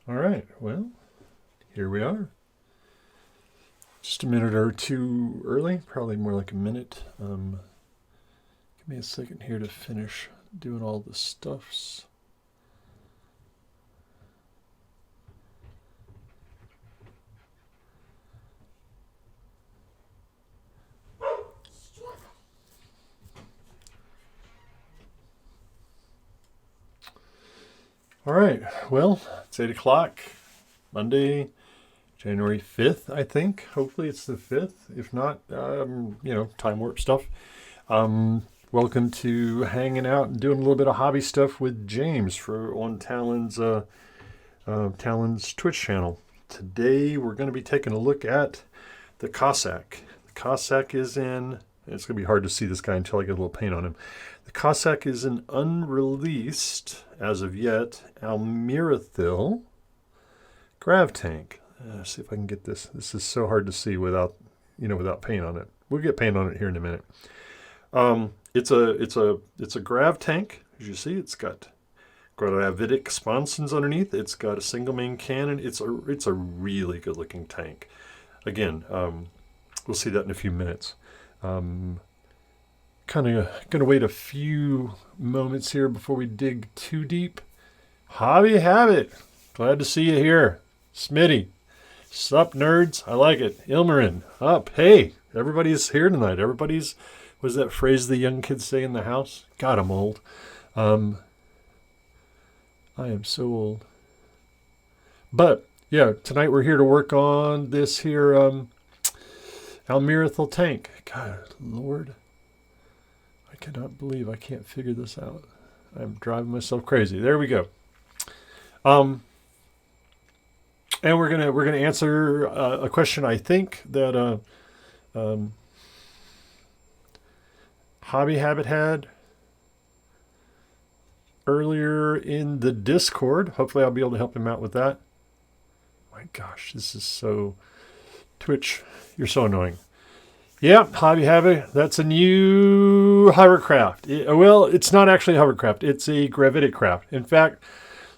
All right, well, here we are. Just a minute or two early, probably more like a minute. Give me a second here to finish doing all the stuffs. All right, well, it's 8 o'clock, Monday, January 5th, I think. Hopefully it's the 5th. If not, time warp stuff. Welcome to hanging out and doing a little bit of hobby stuff with James on Talon's Twitch channel. Today we're going to be taking a look at the Cossack. The Cossack is in, it's going to be hard to see this guy until I get a little paint on him. The Cossack is an unreleased, as of yet, Almirathil grav tank. See if I can get this. This is so hard to see without paint on it. We'll get paint on it here in a minute. It's a grav tank. As you see, it's got gravitic sponsons underneath. It's got a single main cannon. It's a really good looking tank. Again, we'll see that in a few minutes. Kind of going to wait a few moments here before we dig too deep. Hobby Habit, glad to see you here. Smitty, sup nerds, I like it. Ilmarin, up, hey, everybody's here tonight. Everybody's, what is that phrase the young kids say in the house? God, I'm old. I am so old. But, yeah, tonight we're here to work on this here Almirathil tank. God, Lord. I cannot believe I can't figure this out. I'm driving myself crazy. There we go. And we're gonna answer a question I think that Hobby Habit had earlier in the Discord. Hopefully I'll be able to help him out with that. My gosh, this is so... Twitch, you're so annoying. Yeah, Hobby Habit, that's a new hovercraft. Well, it's not actually a hovercraft. It's a gravitic craft. In fact,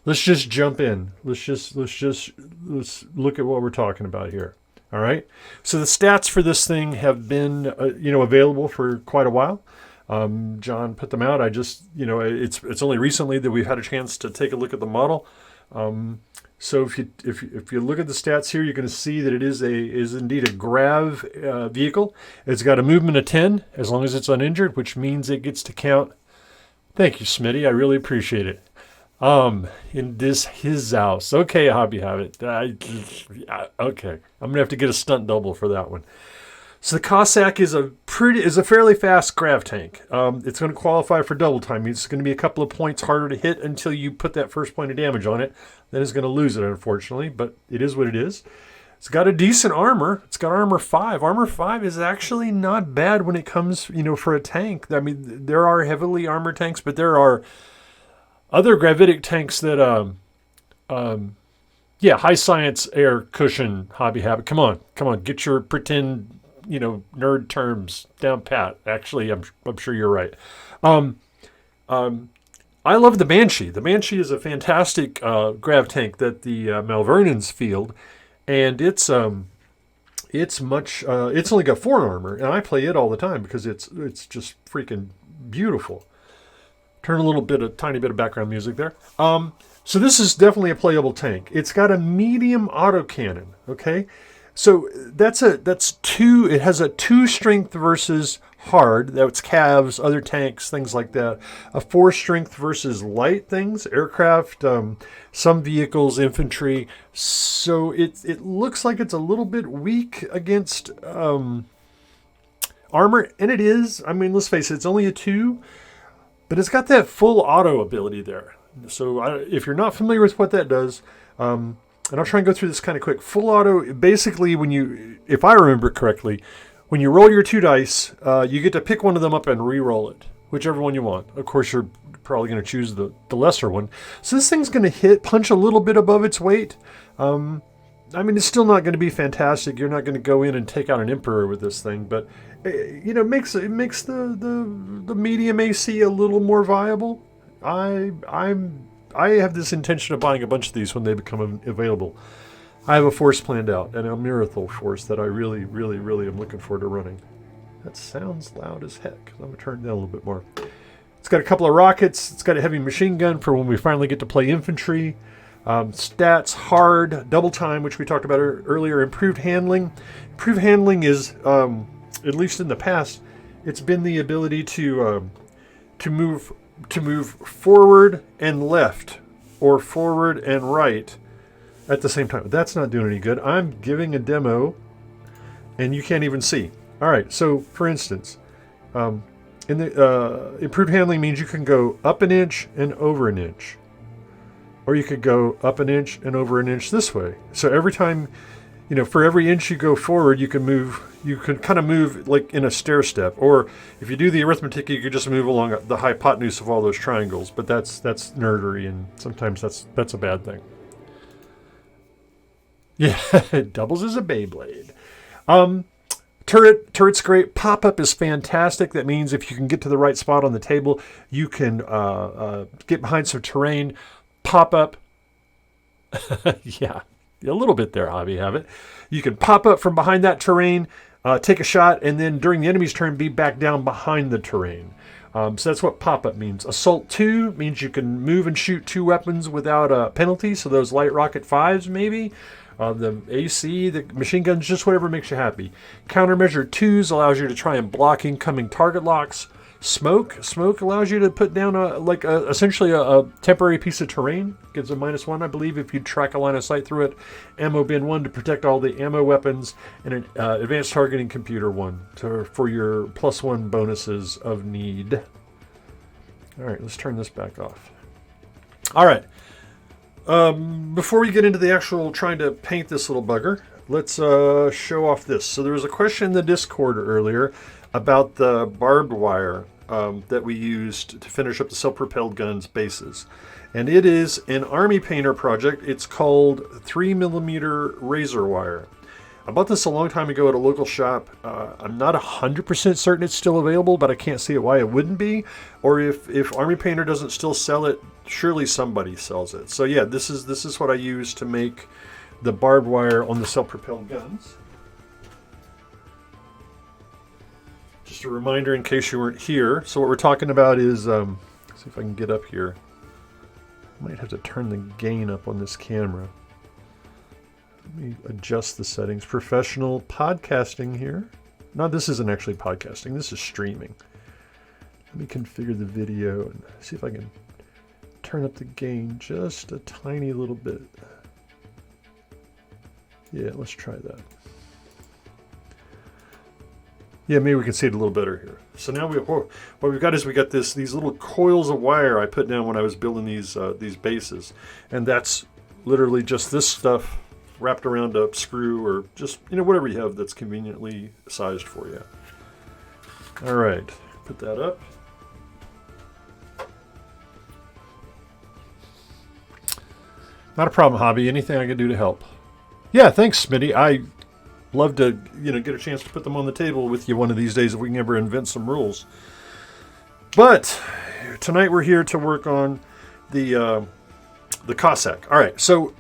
let's just jump in. Let's look at what we're talking about here. All right. So the stats for this thing have been, available for quite a while. John put them out. I just, it's only recently that we've had a chance to take a look at the model. So if you look at the stats here, you're going to see that it is indeed a grav vehicle. It's got a movement of 10 as long as it's uninjured, which means it gets to count. Thank you, Smitty. I really appreciate it. In his house. Okay, Hobby Habit. Okay, I'm gonna have to get a stunt double for that one. So the Cossack is a fairly fast grav tank. It's going to qualify for double time. It's going to be a couple of points harder to hit until you put that first point of damage on it. Then it's going to lose it, unfortunately, but it is what it is. It's got a decent armor. It's got armor 5. Armor 5 is actually not bad when it comes, for a tank. I mean, there are heavily armored tanks, but there are other gravitic tanks that, high science air cushion Hobby Habit. Come on, get your pretend, nerd terms down pat. Actually, I'm sure you're right. I love the Banshee. The Banshee is a fantastic grav tank that the Malvernans field, and it's only got 4 armor, and I play it all the time because it's just freaking beautiful. Turn tiny bit of background music there. So this is definitely a playable tank. It's got a medium autocannon. Okay, so that's 2. It has a 2 strength versus hard. That's calves, other tanks, things like that. A 4 strength versus light things, aircraft, some vehicles, infantry. So it looks like it's a little bit weak against armor, and it is. I mean, let's face it, it's only a 2. But it's got that full auto ability there. So if you're not familiar with what that does, and I'll try and go through this kind of quick. Full auto, basically, if I remember correctly, when you roll your 2 dice, you get to pick one of them up and re-roll it, whichever one you want. Of course, you're probably going to choose the lesser one. So this thing's going to punch a little bit above its weight. It's still not going to be fantastic. You're not going to go in and take out an emperor with this thing, but it makes the medium AC a little more viable. I'm have this intention of buying a bunch of these when they become available. I have a force planned out, and a Mirathol force that I really, really, really am looking forward to running. That sounds loud as heck. I'm going to turn it down a little bit more. It's got a couple of rockets. It's got a heavy machine gun for when we finally get to play infantry. Stats, hard, double time, which we talked about earlier. Improved handling. Improved handling is, at least in the past, it's been the ability to move forward and left, or forward and right at the same time. That's not doing any good. I'm giving a demo, and you can't even see. All right. So, for instance, in the improved handling means you can go up an inch and over an inch. Or you could go up an inch and over an inch this way. So every time, for every inch you go forward, you can kind of move like in a stair step. Or if you do the arithmetic, you could just move along the hypotenuse of all those triangles. But that's nerdery, and sometimes that's a bad thing. Yeah, it doubles as a Beyblade. Turret's great. Pop-up is fantastic. That means if you can get to the right spot on the table, you can get behind some terrain, pop up. Yeah, a little bit there, Hobby have it. You can pop up from behind that terrain, take a shot, and then during the enemy's turn, be back down behind the terrain. So that's what pop-up means. Assault 2 means you can move and shoot 2 weapons without a penalty. So those light rocket 5s, maybe. The AC, the machine guns, just whatever makes you happy. Countermeasure 2s allows you to try and block incoming target locks. Smoke allows you to put down essentially a temporary piece of terrain. Gives a -1, I believe, if you track a line of sight through it. Ammo bin 1 to protect all the ammo weapons, and an advanced targeting computer 1 for your +1 bonuses of need. All right, let's turn this back off. All right. Before we get into the actual trying to paint this little bugger, let's show off this. So there was a question in the Discord earlier about the barbed wire that we used to finish up the self-propelled guns bases. And it is an army painter project. It's called 3mm razor wire. I bought this a long time ago at a local shop. I'm not 100% certain it's still available, but I can't see why it wouldn't be. Or if Army Painter doesn't still sell it, surely somebody sells it. So yeah, this is what I use to make the barbed wire on the self-propelled guns. Just a reminder in case you weren't here. So what we're talking about is, see if I can get up here. I might have to turn the gain up on this camera. Let me adjust the settings. Professional podcasting here. No, this isn't actually podcasting. This is streaming. Let me configure the video and see if I can turn up the gain just a tiny little bit. Yeah, let's try that. Yeah, maybe we can see it a little better here. So now what we've got is these little coils of wire I put down when I was building these bases, and that's literally just this stuff wrapped around a screw, or just whatever you have that's conveniently sized for you. All right, put that up. Not a problem, Hobby. Anything I can do to help. Yeah, thanks, Smitty. I love to get a chance to put them on the table with you one of these days if we can ever invent some rules. But tonight we're here to work on the Cossack. All right, so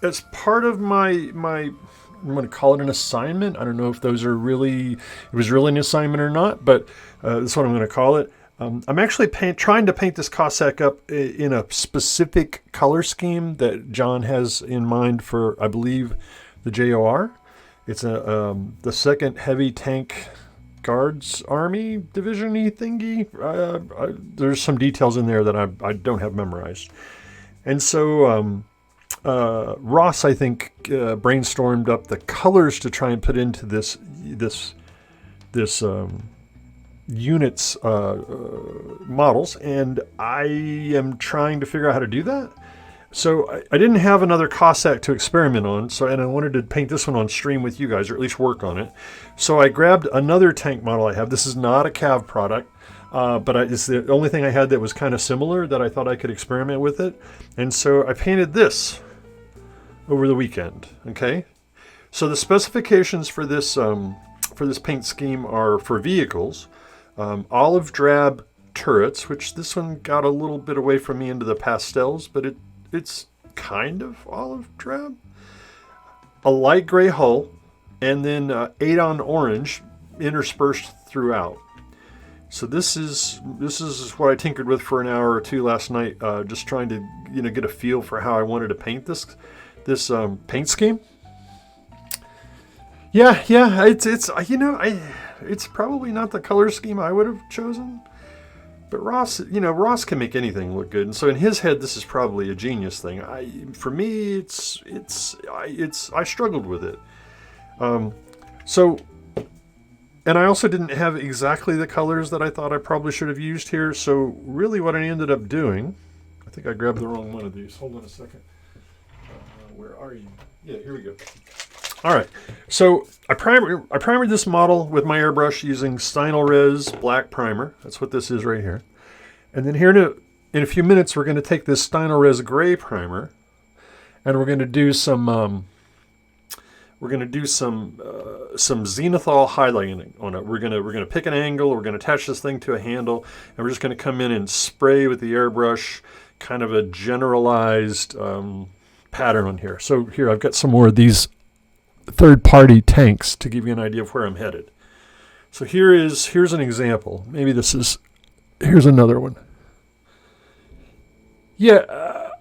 as part of my I'm going to call it an assignment. I don't know if it was really an assignment or not, but that's what I'm going to call it. I'm actually trying to paint this Cossack up in a specific color scheme that John has in mind for, I believe, the JOR. It's the 2nd Heavy Tank Guards Army Division-y thingy. There's some details in there that I don't have memorized. And so Ross, I think, brainstormed up the colors to try and put into this units models, and I am trying to figure out how to do that. So I didn't have another Cossack to experiment on, and I wanted to paint this one on stream with you guys, or at least work on it. So I grabbed another tank model I have. This is not a Cav product, but it's the only thing I had that was kind of similar that I thought I could experiment with it. And so I painted this over the weekend. Okay, so the specifications for this paint scheme are for vehicles. Olive drab turrets, which this one got a little bit away from me into the pastels, but it's kind of olive drab. A light gray hull, and then 8 on orange interspersed throughout. So this is what I tinkered with for an hour or two last night, just trying to get a feel for how I wanted to paint this paint scheme. Yeah, it's probably not the color scheme I would have chosen, but Ross can make anything look good, and so in his head this is probably a genius thing. For me, I struggled with it. And I also didn't have exactly the colors that I thought I probably should have used here. So really what I ended up doing, I think I grabbed the wrong one of these. Hold on a second. Where are you? Yeah, here we go. All right. So I primered this model with my airbrush using Stynylrez black primer. That's what this is right here. And then here in a few minutes, we're going to take this Stynylrez gray primer and we're going to do some zenithal highlighting on it. We're gonna pick an angle. We're gonna attach this thing to a handle, and we're just gonna come in and spray with the airbrush, kind of a generalized pattern on here. So here I've got some more of these third-party tanks to give you an idea of where I'm headed. So here's an example. Maybe here's another one. Yeah,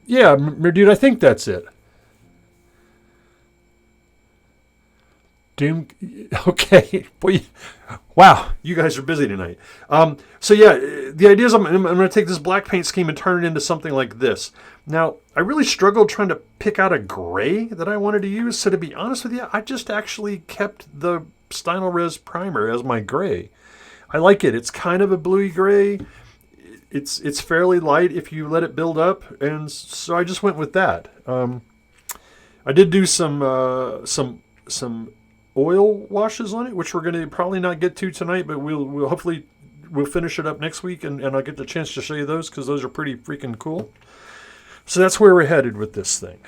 dude, I think that's it. Doom. Okay. Boy, wow, you guys are busy tonight. So yeah, the idea is I'm going to take this black paint scheme and turn it into something like this. Now, I really struggled trying to pick out a gray that I wanted to use. So to be honest with you, I just actually kept the Stynylrez primer as my gray. I like it. It's kind of a bluey gray. It's fairly light if you let it build up, and so I just went with that. I did do some oil washes on it, which we're going to probably not get to tonight, but we'll hopefully finish it up next week, and I'll get the chance to show you those because those are pretty freaking cool. So that's where we're headed with this thing.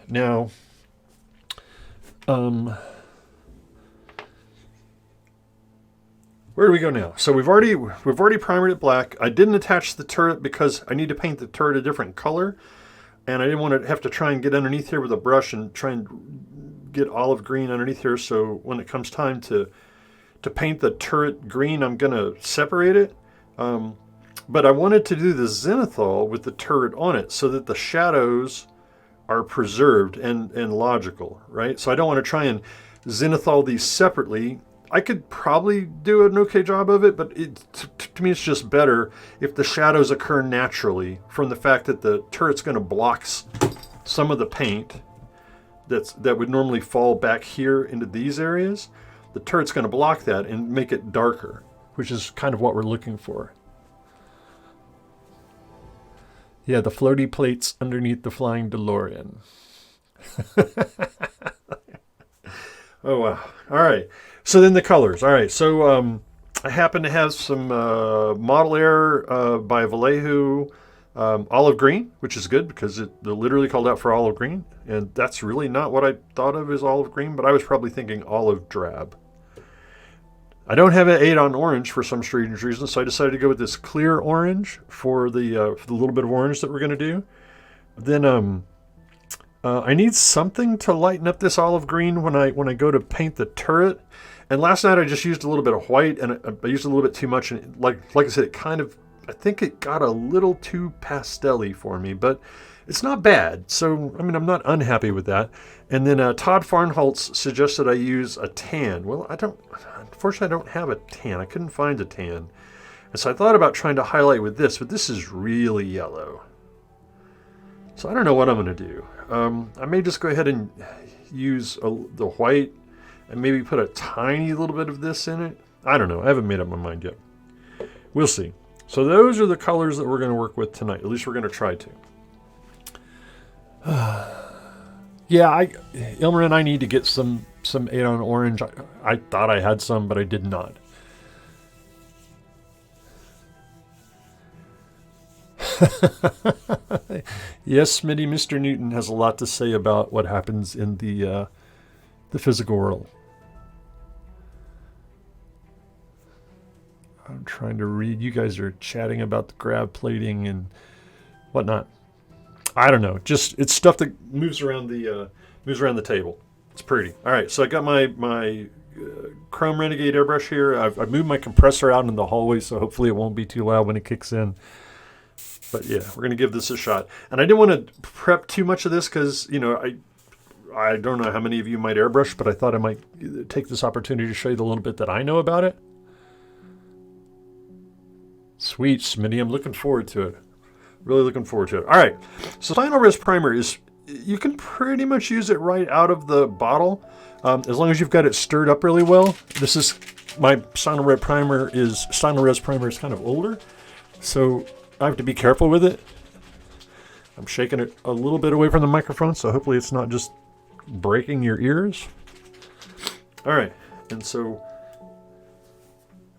Now, where do we go now? So we've already primered it black. I didn't attach the turret because I need to paint the turret a different color, and I didn't want to have to try and get underneath here with a brush and try and get olive green underneath here. So when it comes time to paint the turret green, I'm going to separate it. But I wanted to do the zenithal with the turret on it so that the shadows are preserved and logical, right? So I don't want to try and zenithal these separately. I could probably do an okay job of it, but to me it's just better if the shadows occur naturally from the fact that the turret's going to block some of the paint that would normally fall back here into these areas. The turret's going to block that and make it darker, which is kind of what we're looking for. Yeah, the floaty plates underneath the flying DeLorean. Oh, wow. All right. So then the colors. All right. So I happen to have some Model Air by Vallejo olive green, which is good because it literally called out for olive green. And that's really not what I thought of as olive green, but I was probably thinking olive drab. I don't have an 8 on orange for some strange reason, so I decided to go with this clear orange for the little bit of orange that we're going to do. Then I need something to lighten up this olive green when I go to paint the turret. And last night I just used a little bit of white, and I used a little bit too much. And like I said, I think it got a little too pastel-y for me, but it's not bad. So, I mean, I'm not unhappy with that. And then Todd Farnholtz suggested I use a tan. Well, unfortunately, I don't have a tan. I couldn't find a tan. And so I thought about trying to highlight with this, but this is really yellow. So I don't know what I'm going to do. I may just go ahead and use the white and maybe put a tiny little bit of this in it. I don't know. I haven't made up my mind yet. We'll see. So those are the colors that we're going to work with tonight. At least we're going to try to. Yeah, Ilmer and I need to get some 8 on orange. I thought I had some, but I did not. Yes, Smitty, Mr. Newton has a lot to say about what happens in the physical world. I'm trying to read. You guys are chatting about the grab plating and whatnot. I don't know. Just it's stuff that moves around the table. It's pretty. All right, so I got my Chrome Renegade airbrush here. I've moved my compressor out in the hallway, so hopefully it won't be too loud when it kicks in. But yeah, we're going to give this a shot. And I didn't want to prep too much of this because, you know, I don't know how many of you might airbrush, but I thought I might take this opportunity to show you the little bit that I know about it. Sweet, Smitty. I'm looking forward to it. Really looking forward to it. All right. So Final Res Primer is, you can pretty much use it right out of the bottle as long as you've got it stirred up really well. This is, my Final Res Primer is kind of older, so I have to be careful with it. I'm shaking it a little bit away from the microphone, so hopefully it's not just breaking your ears. All right, and so,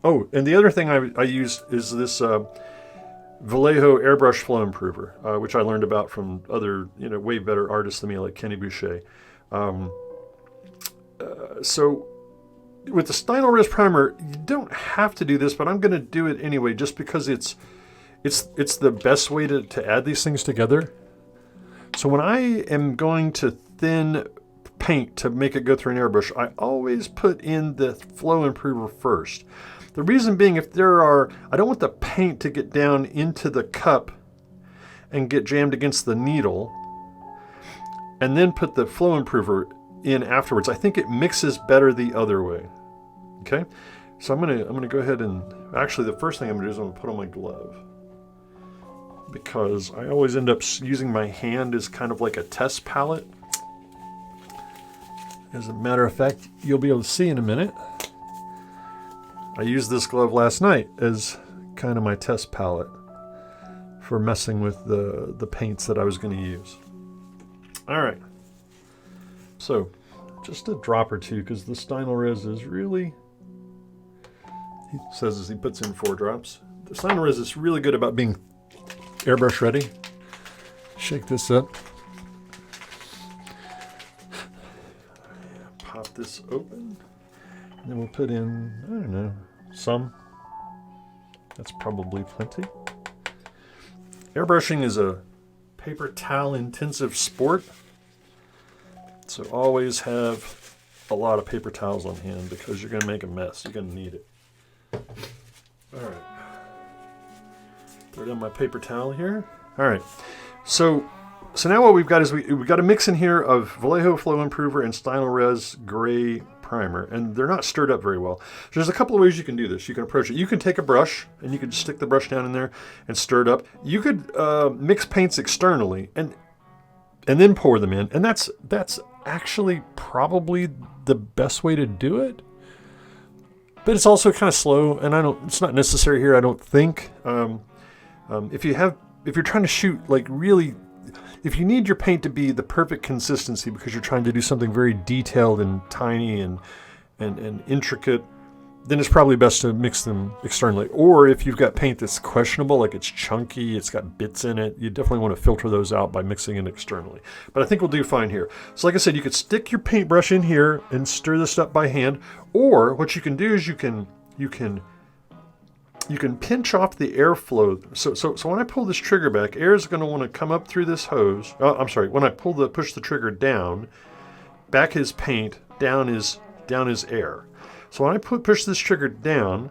oh, and the other thing I use is this Vallejo airbrush flow improver, which I learned about from other, you know, way better artists than me, like Kenny Boucher. So with the Final Res Primer, you don't have to do this, but I'm going to do it anyway, just because it's the best way to add these things together. So when I am going to thin paint to make it go through an airbrush, I always put in the flow improver first. The reason being, I don't want the paint to get down into the cup and get jammed against the needle, and then put the flow improver in afterwards. I think it mixes better the other way. Okay, so I'm gonna go ahead and actually the first thing I'm gonna do is I'm gonna put on my glove, because I always end up using my hand as kind of like a test palette. As a matter of fact, you'll be able to see in a minute. I used this glove last night as kind of my test palette for messing with the paints that I was going to use. All right. So just a drop or two, because the Stynylrez is really, he says as he puts in 4 drops. The Stynylrez is really good about being airbrush ready. Shake this up. Pop this open. And then we'll put in, I don't know, some. That's probably plenty. Airbrushing is a paper towel intensive sport. So always have a lot of paper towels on hand, because you're going to make a mess. You're going to need it. All right. Throw down my paper towel here. All right. So now what we've got is we've got a mix in here of Vallejo Flow Improver and Stynylrez Gray Primer, and they're not stirred up very well. So there's a couple of ways you can do this. You can approach it. You can take a brush, and you can stick the brush down in there and stir it up. You could mix paints externally and then pour them in, and that's actually probably the best way to do it. But it's also kind of slow, and it's not necessary here, I don't think. If you're trying to shoot like really, if you need your paint to be the perfect consistency because you're trying to do something very detailed and tiny and intricate, then it's probably best to mix them externally. Or if you've got paint that's questionable, like it's chunky, it's got bits in it, you definitely want to filter those out by mixing it externally. But I think we'll do fine here. So like I said, you could stick your paintbrush in here and stir this up by hand, or what you can do is you can pinch off the airflow. So when I pull this trigger back, air is going to want to come up through this hose. I'm sorry. When I push the trigger down, back is paint, down is air. So when I push this trigger down,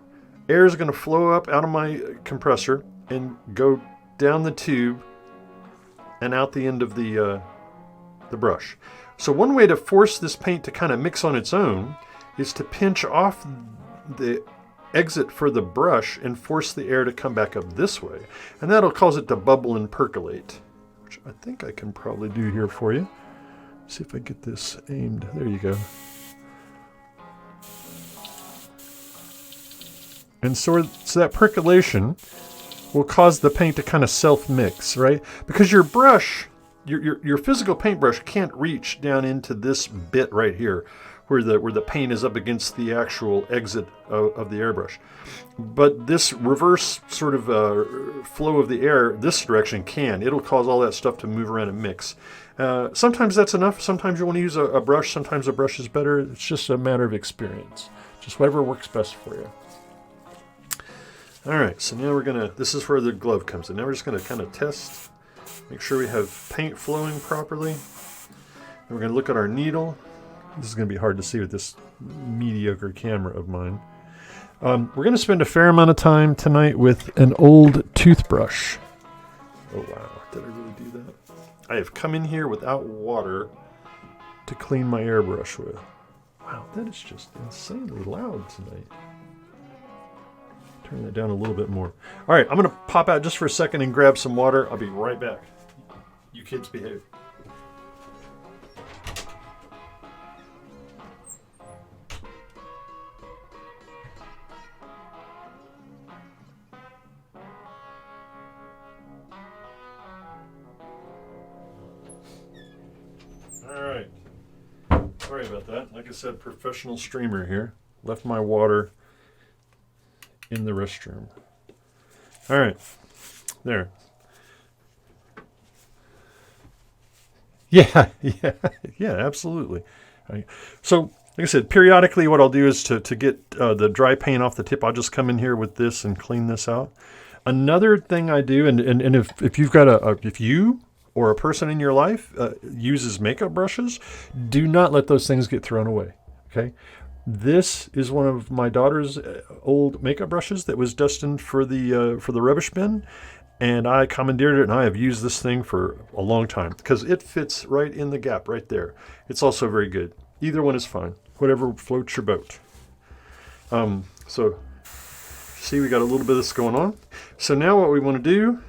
air is going to flow up out of my compressor and go down the tube and out the end of the brush. So one way to force this paint to kind of mix on its own is to pinch off the exit for the brush and force the air to come back up this way, and that'll cause it to bubble and percolate, which I think I can probably do here for you. See if I get this aimed. There you go. And so that percolation will cause the paint to kind of self-mix, right? Because your brush, your physical paintbrush can't reach down into this bit right here, where the paint is up against the actual exit of the airbrush. But this reverse sort of flow of the air this direction can. It'll cause all that stuff to move around and mix. Sometimes that's enough. Sometimes you want to use a brush. Sometimes a brush is better. It's just a matter of experience. Just whatever works best for you. All right, so now we're gonna, this is where the glove comes in. Now we're just gonna kind of test, make sure we have paint flowing properly. And we're gonna look at our needle. This is gonna be hard to see with this mediocre camera of mine. We're gonna spend a fair amount of time tonight with an old toothbrush. Oh wow, did I really do that? I have come in here without water to clean my airbrush with. Wow, that is just insanely loud tonight. Turn that down a little bit more. All right, I'm going to pop out just for a second and grab some water. I'll be right back. You kids behave. All right. Sorry about that. Like I said, professional streamer here. Left my water in the restroom. All right, there. Yeah, absolutely. So, like I said, periodically what I'll do is to get the dry paint off the tip, I'll just come in here with this and clean this out. Another thing I do, and if you've got if you or a person in your life uses makeup brushes, do not let those things get thrown away, okay? This is one of my daughter's old makeup brushes that was destined for the rubbish bin, and I commandeered it, and I have used this thing for a long time because it fits right in the gap right there. It's also very good. Either one is fine. Whatever floats your boat. So see, we got a little bit of this going on. So now what we want to do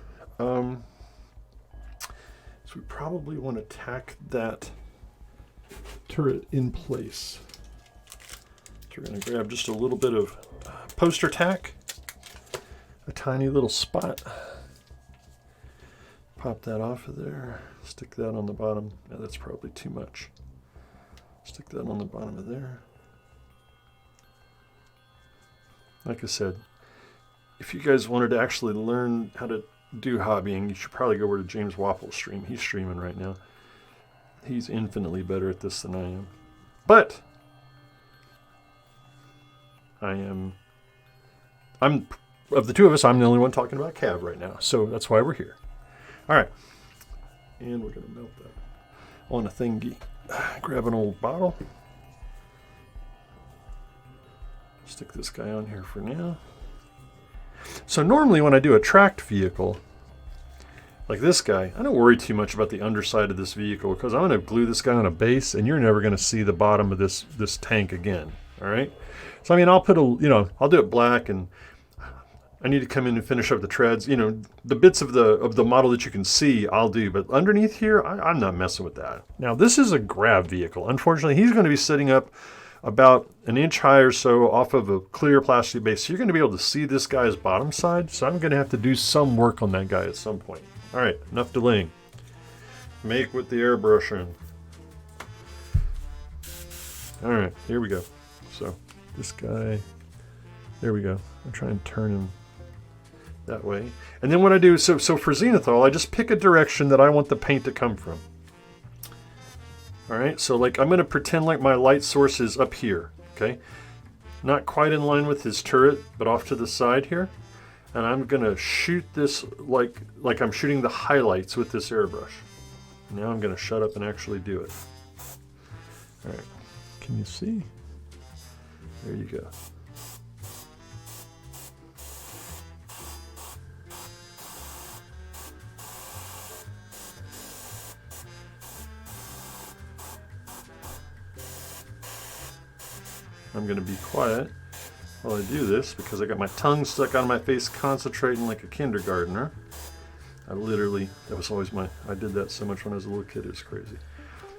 is we probably want to tack that turret in place. We're going to grab just a little bit of poster tack, a tiny little spot, pop that off of there, stick that on the bottom. Now that's probably too much. Stick that on the bottom of there. Like I said, if you guys wanted to actually learn how to do hobbying, you should probably go over to James Wapple's stream. He's streaming right now. He's infinitely better at this than I am. But I'm of the two of us, I'm the only one talking about Cav right now. So that's why we're here. All right. And we're going to melt that on a thingy. Grab an old bottle. Stick this guy on here for now. So normally when I do a tracked vehicle, like this guy, I don't worry too much about the underside of this vehicle because I'm going to glue this guy on a base and you're never going to see the bottom of this tank again. All right. So, I mean, I'll put I'll do it black, and I need to come in and finish up the treads. The bits of the model that you can see, I'll do. But underneath here, I'm not messing with that. Now, this is a grab vehicle. Unfortunately, he's going to be sitting up about an inch high or so off of a clear plastic base. So you're going to be able to see this guy's bottom side. So I'm going to have to do some work on that guy at some point. All right, enough delaying. Make with the airbrushing. All right, here we go. So this guy, there we go. I'm trying to turn him that way. And then what I do, so for zenithal, I just pick a direction that I want the paint to come from. All right, so like I'm going to pretend like my light source is up here, okay? Not quite in line with his turret, but off to the side here. And I'm going to shoot this like I'm shooting the highlights with this airbrush. Now I'm going to shut up and actually do it. All right, can you see? There you go. I'm going to be quiet while I do this because I got my tongue stuck on my face concentrating like a kindergartner. That was always I did that so much when I was a little kid, it was crazy.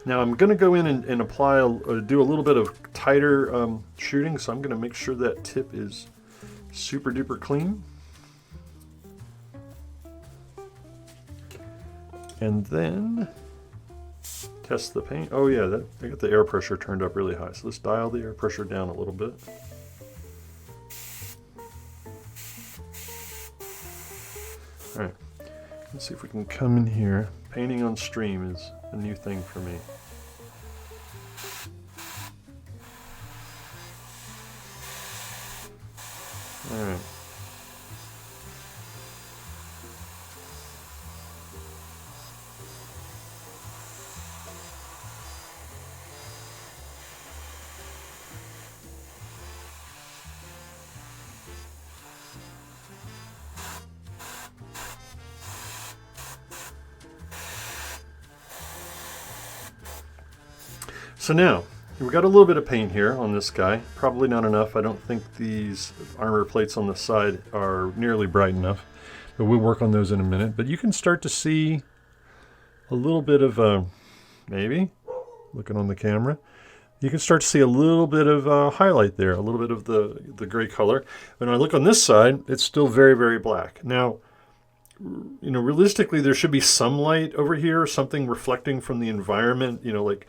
Now I'm going to go in and apply, do a little bit of tighter shooting, so I'm going to make sure that tip is super duper clean. And then test the paint. Oh yeah, I got the air pressure turned up really high, so let's dial the air pressure down a little bit. All right, let's see if we can come in here. Painting on stream is a new thing for me. All right. So now, we've got a little bit of paint here on this guy. Probably not enough. I don't think these armor plates on the side are nearly bright enough. But we'll work on those in a minute. But you can start to see a little bit of, maybe, looking on the camera, you can start to see a little bit of highlight there, a little bit of the gray color. When I look on this side, it's still very, very black. Now, you know, realistically, there should be some light over here, something reflecting from the environment. You know, like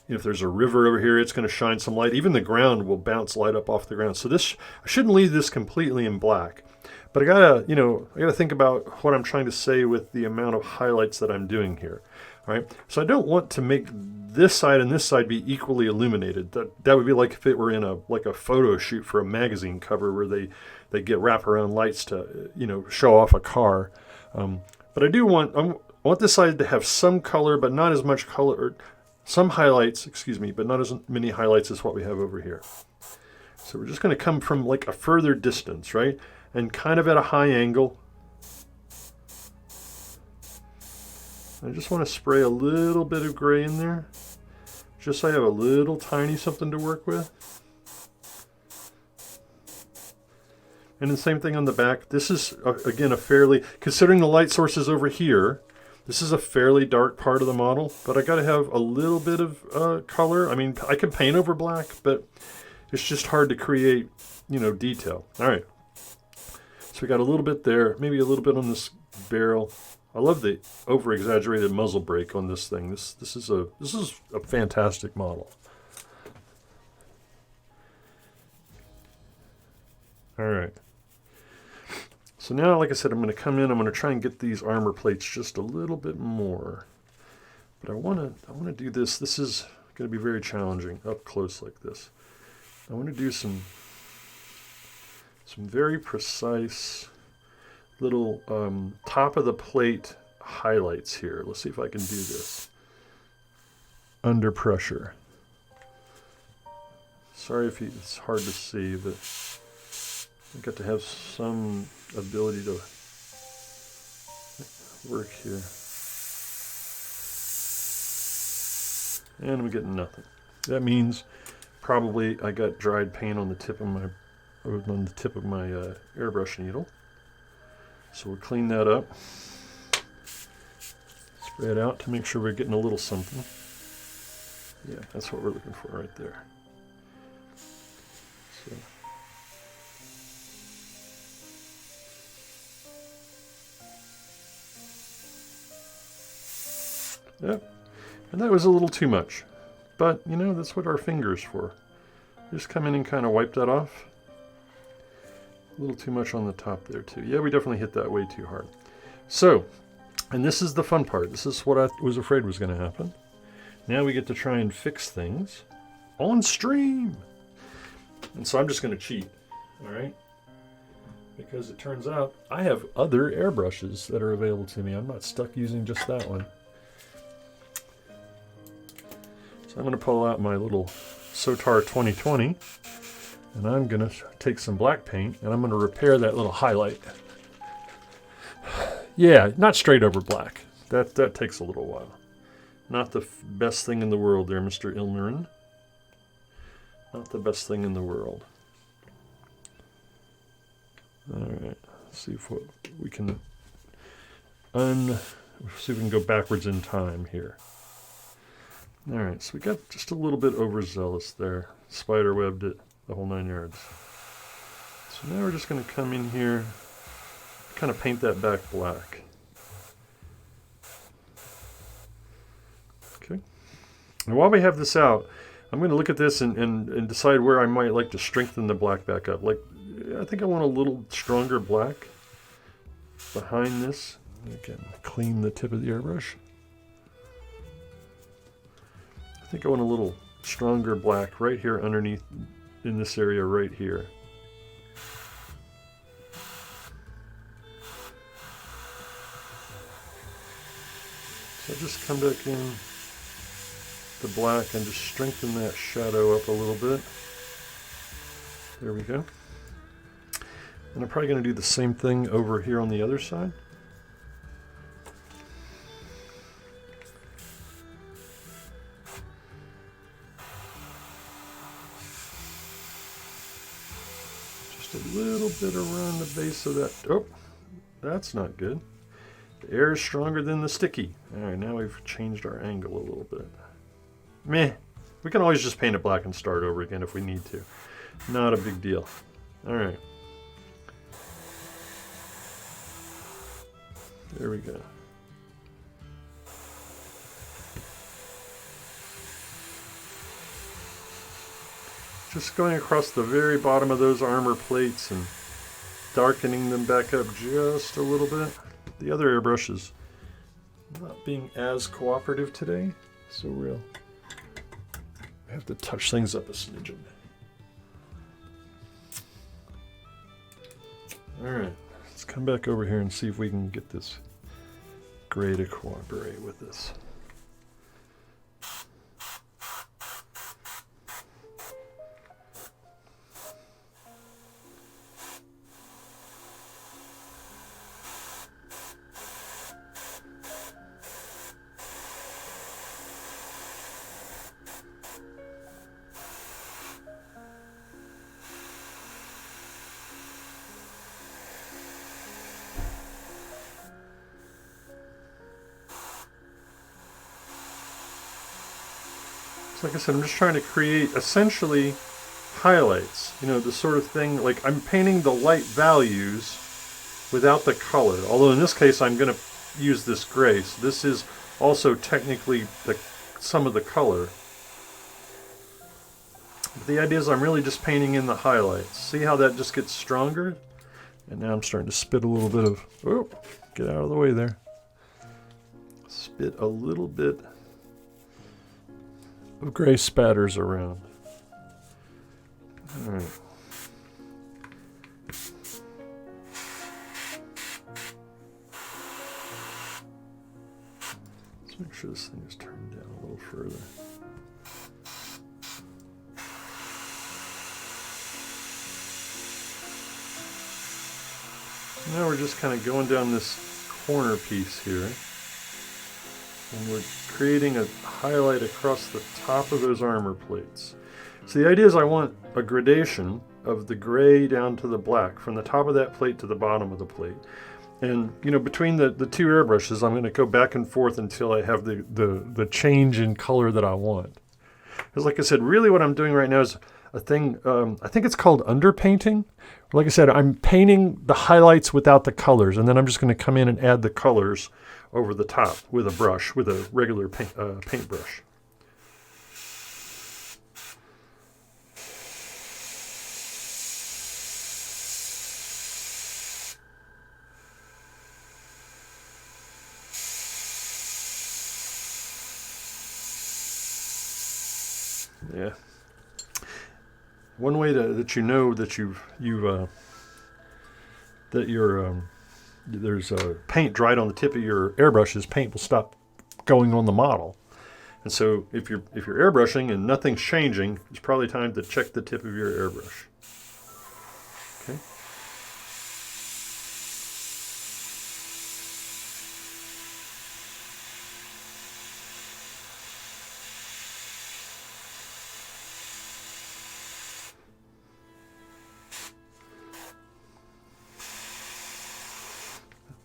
if there's a river over here, it's going to shine some light. Even the ground will bounce light up off the ground. So this, I shouldn't leave this completely in black. But I gotta think about what I'm trying to say with the amount of highlights that I'm doing here. All right, so I don't want to make this side and this side be equally illuminated. That would be like if it were in a photo shoot for a magazine cover where they get wraparound lights to show off a car. But I want this side to have some color, but not as much color, or some highlights, excuse me, but not as many highlights as what we have over here. So we're just going to come from like a further distance, right? And kind of at a high angle. I just want to spray a little bit of gray in there, just so I have a little tiny something to work with. And the same thing on the back. This is, again, considering the light source is over here, this is a fairly dark part of the model, but I got to have a little bit of color. I mean, I can paint over black, but it's just hard to create, detail. All right. So we got a little bit there, maybe a little bit on this barrel. I love the over-exaggerated muzzle brake on this thing. This is a fantastic model. All right. So now, like I said, I'm going to come in. I'm going to try and get these armor plates just a little bit more. But I want to do this. This is going to be very challenging up close like this. I want to do some very precise little top of the plate highlights here. Let's see if I can do this under pressure. Sorry if it's hard to see, but I got to have some ability to work here. And I'm getting nothing. That means probably I got dried paint on the tip of my airbrush needle. So we'll clean that up, spray it out to make sure we're getting a little something. Yeah, that's what we're looking for right there. So. Yep, and that was a little too much, but that's what our finger's for. Just come in and kind of wipe that off. A little too much on the top there too. Yeah, we definitely hit that way too hard. So, and this is the fun part. This is what I was afraid was going to happen. Now we get to try and fix things on stream. And so I'm just going to cheat, all right? Because it turns out I have other airbrushes that are available to me. I'm not stuck using just that one. So I'm going to pull out my little Sotar 2020. And I'm going to take some black paint, and I'm going to repair that little highlight. Yeah, not straight over black. That takes a little while. Not the best thing in the world there, Mr. Ilmarin. Not the best thing in the world. All right, let's see if we can see if we can go backwards in time here. All right, so we got just a little bit overzealous there. Spiderwebbed it. The whole 9 yards. So now we're just going to come in here, kind of paint that back black. Okay. And while we have this out, I'm going to look at this and decide where I might like to strengthen the black back up. Like, I think I want a little stronger black behind this. Again, clean the tip of the airbrush. I think I want a little stronger black right here underneath in this area right here. So just come back in the black and just strengthen that shadow up a little bit. There we go. And I'm probably going to do the same thing over here on the other side. Just a little bit around the base of that. Oh, that's not good. The air is stronger than the sticky. All right, now we've changed our angle a little bit. Meh. We can always just paint it black and start over again if we need to. Not a big deal. All right. There we go. Just going across the very bottom of those armor plates and darkening them back up just a little bit. The other airbrush is not being as cooperative today, so we'll have to touch things up a smidgen. Alright, let's come back over here and see if we can get this gray to cooperate with this. Like I said, I'm just trying to create essentially highlights, you know, the sort of thing, like I'm painting the light values without the color, although in this case I'm going to use this gray, so this is also technically some of the color. But the idea is I'm really just painting in the highlights. See how that just gets stronger? And now I'm starting to spit a little bit of, oh, get out of the way there. Spit a little bit of gray spatters around. All right. Let's make sure this thing is turned down a little further. Now we're just kind of going down this corner piece here. And we're creating a highlight across the top of those armor plates. So the idea is I want a gradation of the gray down to the black, from the top of that plate to the bottom of the plate. And, you know, between the two airbrushes, I'm going to go back and forth until I have the change in color that I want. Because like I said, really what I'm doing right now is a thing, I think it's called underpainting. Like I said, I'm painting the highlights without the colors, and then I'm just going to come in and add the colors over the top with a brush, with a regular paintbrush. Yeah. One way that you know that there's paint dried on the tip of your airbrushes, paint will stop going on the model. And so if you're airbrushing and nothing's changing, it's probably time to check the tip of your airbrush. Okay.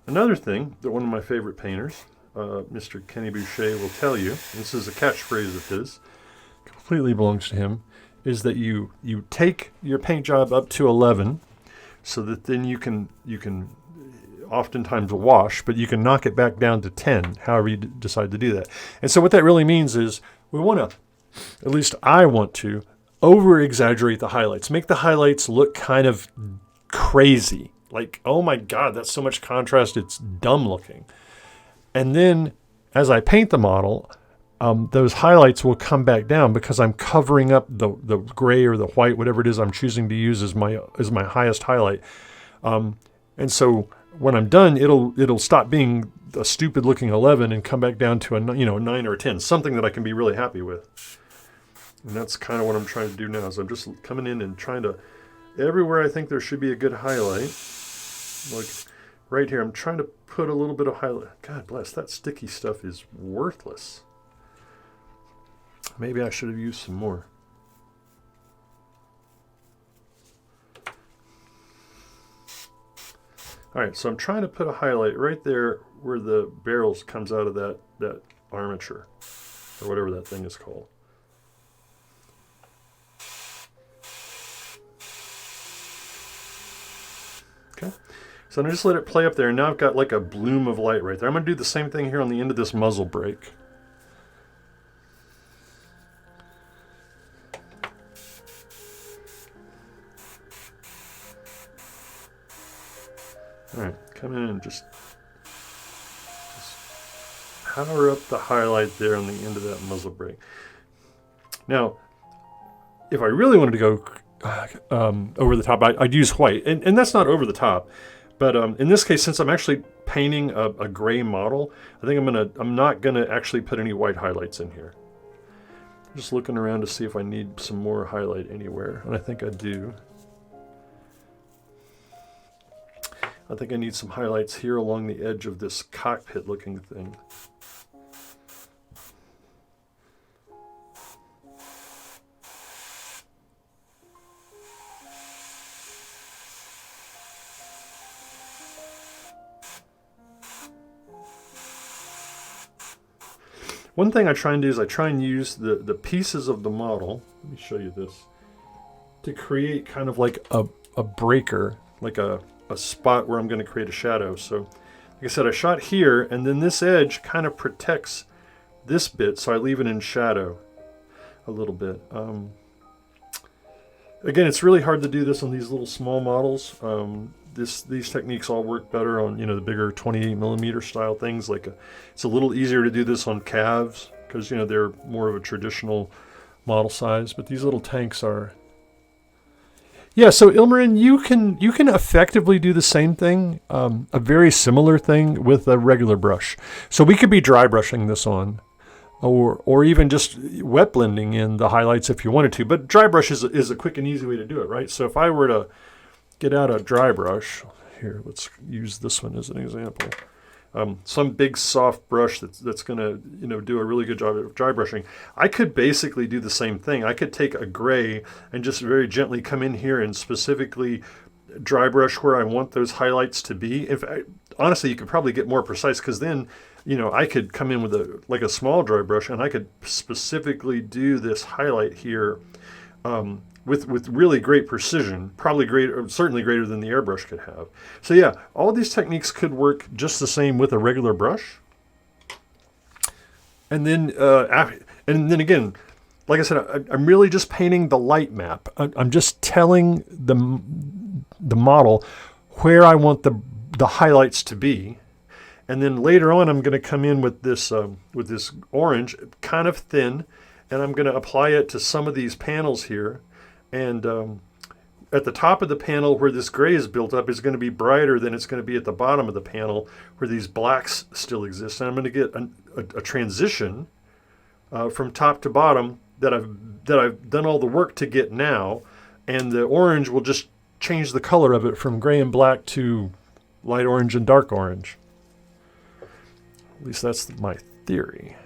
Another thing that one of my favorite painters, Mr. Kenny Boucher, will tell you, and this is a catchphrase of his, completely belongs to him, is that you take your paint job up to 11, so that then you can oftentimes wash, but you can knock it back down to 10, however you decide to do that. And so what that really means is we want to, at least I want to, over-exaggerate the highlights, make the highlights look kind of crazy. Like, oh my God, that's so much contrast, it's dumb looking. And then as I paint the model, those highlights will come back down because I'm covering up the gray or the white, whatever it is I'm choosing to use as my highest highlight. And so when I'm done, it'll stop being a stupid looking 11 and come back down to a 9 or a 10, something that I can be really happy with. And that's kind of what I'm trying to do now, is I'm just coming in and trying to, everywhere I think there should be a good highlight, like right here, I'm trying to put a little bit of highlight. God bless, that sticky stuff is worthless. Maybe I should have used some more. All right, so I'm trying to put a highlight right there where the barrels comes out of that armature, or whatever that thing is called. Okay, so I'm gonna just let it play up there, and now I've got like a bloom of light right there. I'm gonna do the same thing here on the end of this muzzle brake. All right, come in and just power up the highlight there on the end of that muzzle brake. Now, if I really wanted to go over the top, I'd use white, and that's not over the top. But in this case, since I'm actually painting a gray model, I think I'm not gonna actually put any white highlights in here. I'm just looking around to see if I need some more highlight anywhere, and I think I do. I think I need some highlights here along the edge of this cockpit looking thing. One thing I try and do is I try and use the pieces of the model, let me show you this, to create kind of like a breaker, like a spot where I'm going to create a shadow. So like I said, I shot here, and then this edge kind of protects this bit, so I leave it in shadow a little bit. Again, it's really hard to do this on these little small models. These techniques all work better on, you know, the bigger 28mm style things. Like it's a little easier to do this on calves because, you know, they're more of a traditional model size. But these little tanks are. Yeah, so Ilmarin, you can effectively do the same thing, a very similar thing with a regular brush. So we could be dry brushing this on, or even just wet blending in the highlights if you wanted to. But dry brush is a quick and easy way to do it, right? So if I were to get out a dry brush, here, let's use this one as an example. Some big soft brush that's going to, you know, do a really good job of dry brushing. I could basically do the same thing. I could take a gray and just very gently come in here and specifically dry brush where I want those highlights to be. Honestly, you could probably get more precise because then, you know, I could come in with a small dry brush and I could specifically do this highlight here with really great precision, probably certainly greater than the airbrush could have. So yeah, all these techniques could work just the same with a regular brush. And then again, like I said, I'm really just painting the light map. I'm just telling the model where I want the highlights to be. And then later on, I'm going to come in with this orange, kind of thin, and I'm going to apply it to some of these panels here. And at the top of the panel where this gray is built up is going to be brighter than it's going to be at the bottom of the panel where these blacks still exist. And I'm going to get a transition from top to bottom that I've done all the work to get now. And the orange will just change the color of it from gray and black to light orange and dark orange. At least that's my theory.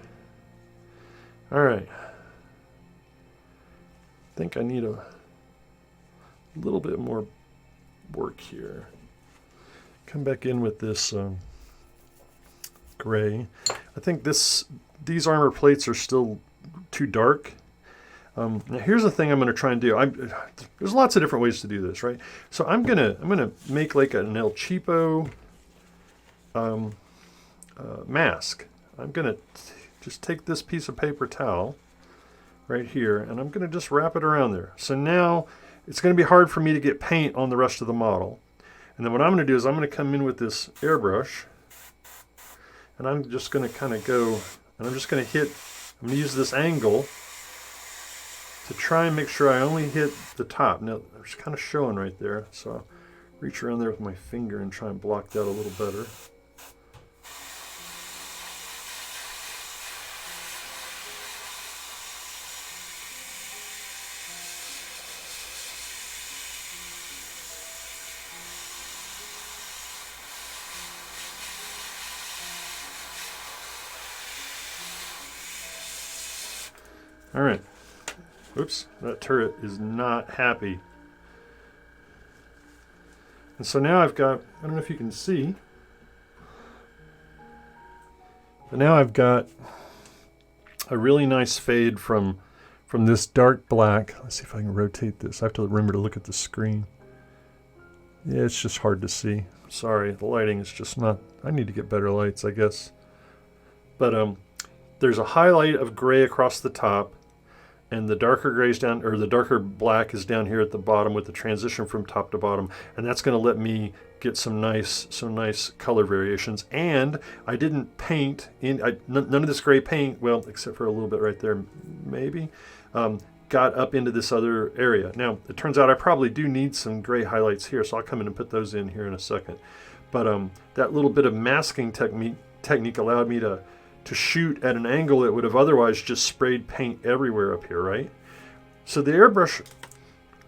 All right. I think I need a little bit more work here. Come back in with this gray. I think these armor plates are still too dark. Now here's the thing I'm going to try and do. There's lots of different ways to do this, right? So I'm gonna make like an El Cheapo mask. I'm gonna just take this piece of paper towel right here, and I'm going to just wrap it around there. So now it's going to be hard for me to get paint on the rest of the model. And then what I'm going to do is I'm going to come in with this airbrush, and I'm just going to kind of go, and I'm going to use this angle to try and make sure I only hit the top. Now, it's kind of showing right there, so I'll reach around there with my finger and try and block that a little better. All right. Oops, that turret is not happy. And so now I've got, I don't know if you can see, but now I've got a really nice fade from this dark black. Let's see if I can rotate this. I have to remember to look at the screen. Yeah, it's just hard to see. Sorry, the lighting is just not, I need to get better lights, I guess. But there's a highlight of gray across the top, and the darker gray's down, or the darker black is down here at the bottom with the transition from top to bottom, and that's going to let me get some nice color variations. And I didn't paint in none of this gray paint, well, except for a little bit right there, maybe, got up into this other area. Now it turns out I probably do need some gray highlights here, so I'll come in and put those in here in a second. But that little bit of masking technique allowed me to shoot at an angle that would have otherwise just sprayed paint everywhere up here, right? So the airbrush,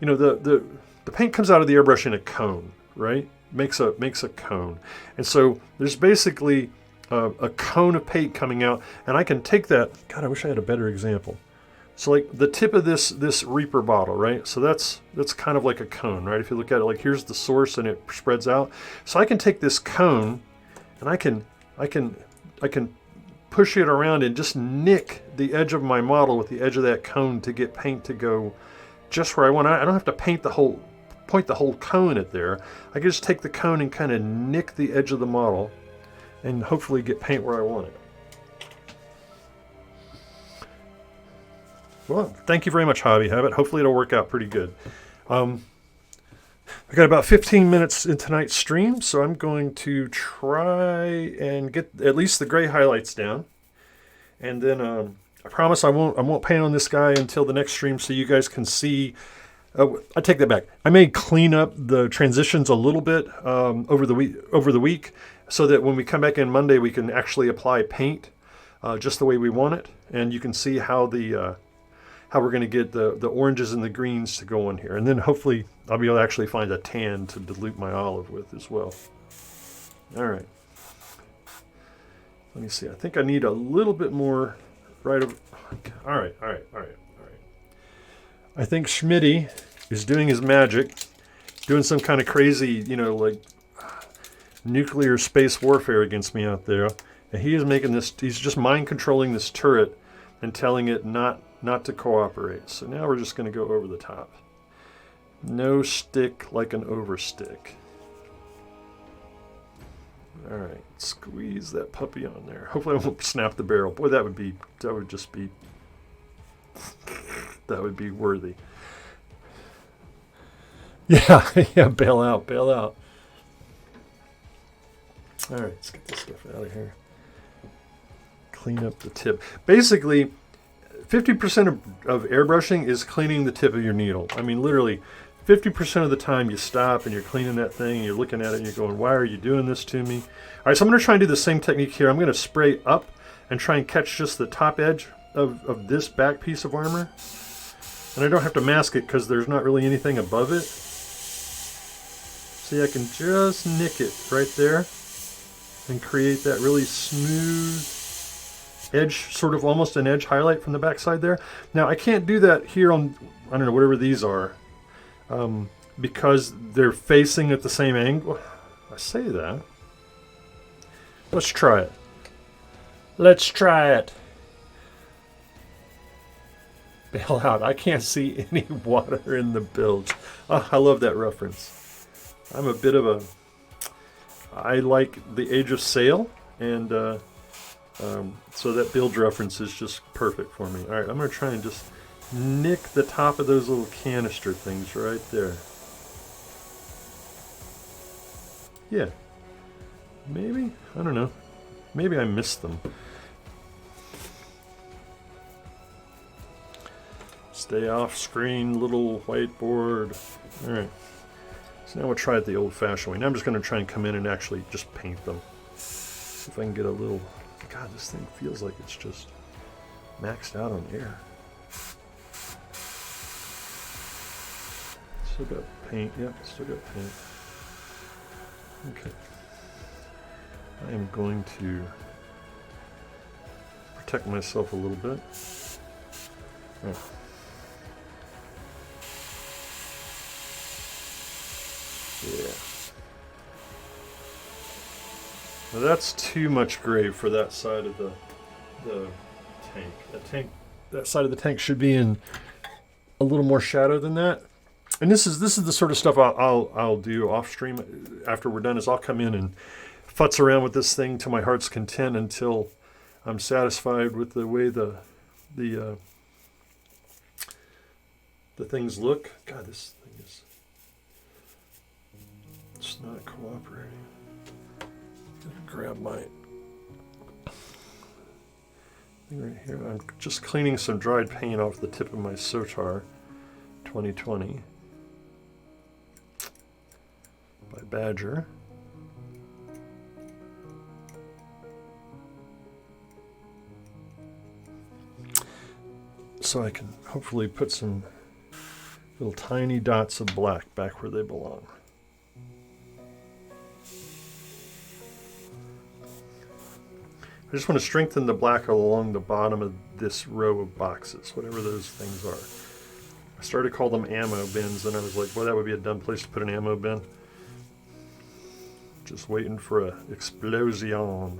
you know, the paint comes out of the airbrush in a cone, right? Makes a cone. And so there's basically a cone of paint coming out, and I can take that, God, I wish I had a better example. So like the tip of this Reaper bottle, right? So that's kind of like a cone, right? If you look at it, like here's the source and it spreads out. So I can take this cone and I can push it around and just nick the edge of my model with the edge of that cone to get paint to go just where I want. I don't have to point the whole cone at there. I can just take the cone and kind of nick the edge of the model and hopefully get paint where I want it. Well, thank you very much, Hobby Habit. Hopefully it'll work out pretty good. I got about 15 minutes in tonight's stream, so I'm going to try and get at least the gray highlights down. And then I promise I won't paint on this guy until the next stream, so you guys can see. I take that back. I may clean up the transitions a little bit over the week, so that when we come back in Monday, we can actually apply paint just the way we want it, and you can see how we're going to get the oranges and the greens to go on here. And then hopefully I'll be able to actually find a tan to dilute my olive with as well. All right. Let me see. I think I need a little bit more right over. All right. I think Schmitty is doing his magic, doing some kind of crazy, like nuclear space warfare against me out there. And he is making this, he's just mind controlling this turret and telling it not to cooperate. So now we're just going to go over the top. No stick like an overstick. All right, squeeze that puppy on there. Hopefully I won't snap the barrel. Boy, that would be worthy. Yeah, bail out. All right, let's get this stuff out of here. Clean up the tip. Basically, 50% of airbrushing is cleaning the tip of your needle. I mean, literally, 50% of the time you stop and you're cleaning that thing and you're looking at it and you're going, why are you doing this to me? All right, so I'm going to try and do the same technique here. I'm going to spray up and try and catch just the top edge of this back piece of armor. And I don't have to mask it because there's not really anything above it. See, I can just nick it right there and create that really smooth edge, sort of almost an edge highlight from the backside there. Now I can't do that here on, I don't know, whatever these are, because they're facing at the same angle. I say that. Let's try it. Bail out. I can't see any water in the bilge. Oh, I love that reference. I'm a bit of a, I like the Age of Sail, and so that bilge reference is just perfect for me. All right, I'm going to try and just nick the top of those little canister things right there. Yeah. Maybe? I don't know. Maybe I missed them. Stay off screen, little whiteboard. All right. So now we'll try it the old-fashioned way. Now I'm just going to try and come in and actually just paint them. See if I can get a little... God, this thing feels like it's just maxed out on air. Still got paint. Yep, still got paint. Okay. I am going to protect myself a little bit. Right. Yeah. Now that's too much gray for that side of the tank. That side of the tank should be in a little more shadow than that. And this is the sort of stuff I'll do off stream after we're done. Is I'll come in and futz around with this thing to my heart's content until I'm satisfied with the way the things look. God, this thing is it's not cooperating. Grab my thing right here. I'm just cleaning some dried paint off the tip of my Sotar 2020 by Badger. So I can hopefully put some little tiny dots of black back where they belong. I just want to strengthen the black along the bottom of this row of boxes, whatever those things are. I started to call them ammo bins, and I was like, well, that would be a dumb place to put an ammo bin. Just waiting for an explosion.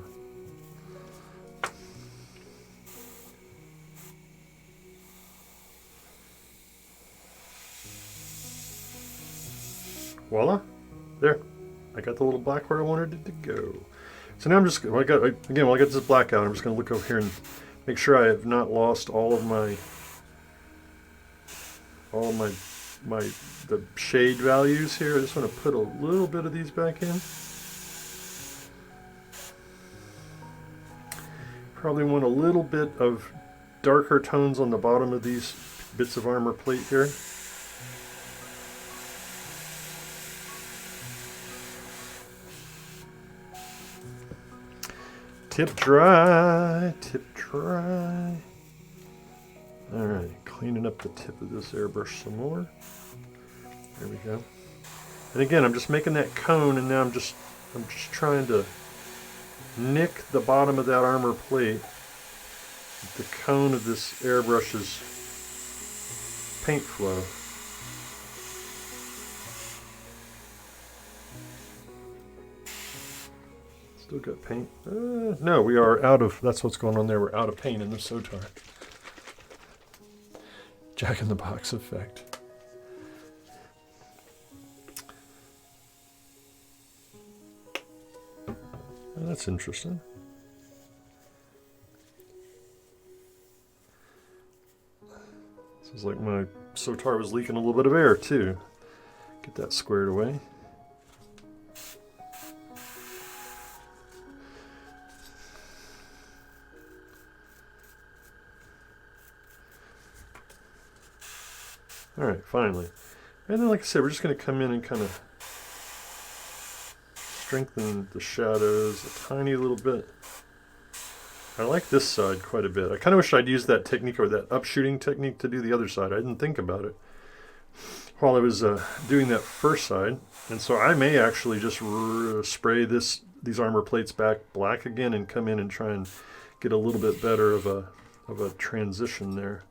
Voila. There. I got the little black where I wanted it to go. So now I'm just, when I got this black out, I'm just going to look over here and make sure I have not lost all of the shade values here. I just want to put a little bit of these back in. Probably want a little bit of darker tones on the bottom of these bits of armor plate here. Tip dry, tip dry. All right, cleaning up the tip of this airbrush some more. There we go. And again, I'm just making that cone, and now I'm just trying to nick the bottom of that armor plate with the cone of this airbrush's paint flow. Still got paint? No, we are out of, that's what's going on there. We're out of paint in the Sotar. Jack in the Box effect. Oh, that's interesting. This is like my Sotar was leaking a little bit of air too. Get that squared away. All right, finally. And then, like I said, we're just going to come in and kind of strengthen the shadows a tiny little bit. I like this side quite a bit. I kind of wish I'd used that technique or that upshooting technique to do the other side. I didn't think about it while I was doing that first side. And so I may actually just spray these armor plates back black again and come in and try and get a little bit better of a transition there.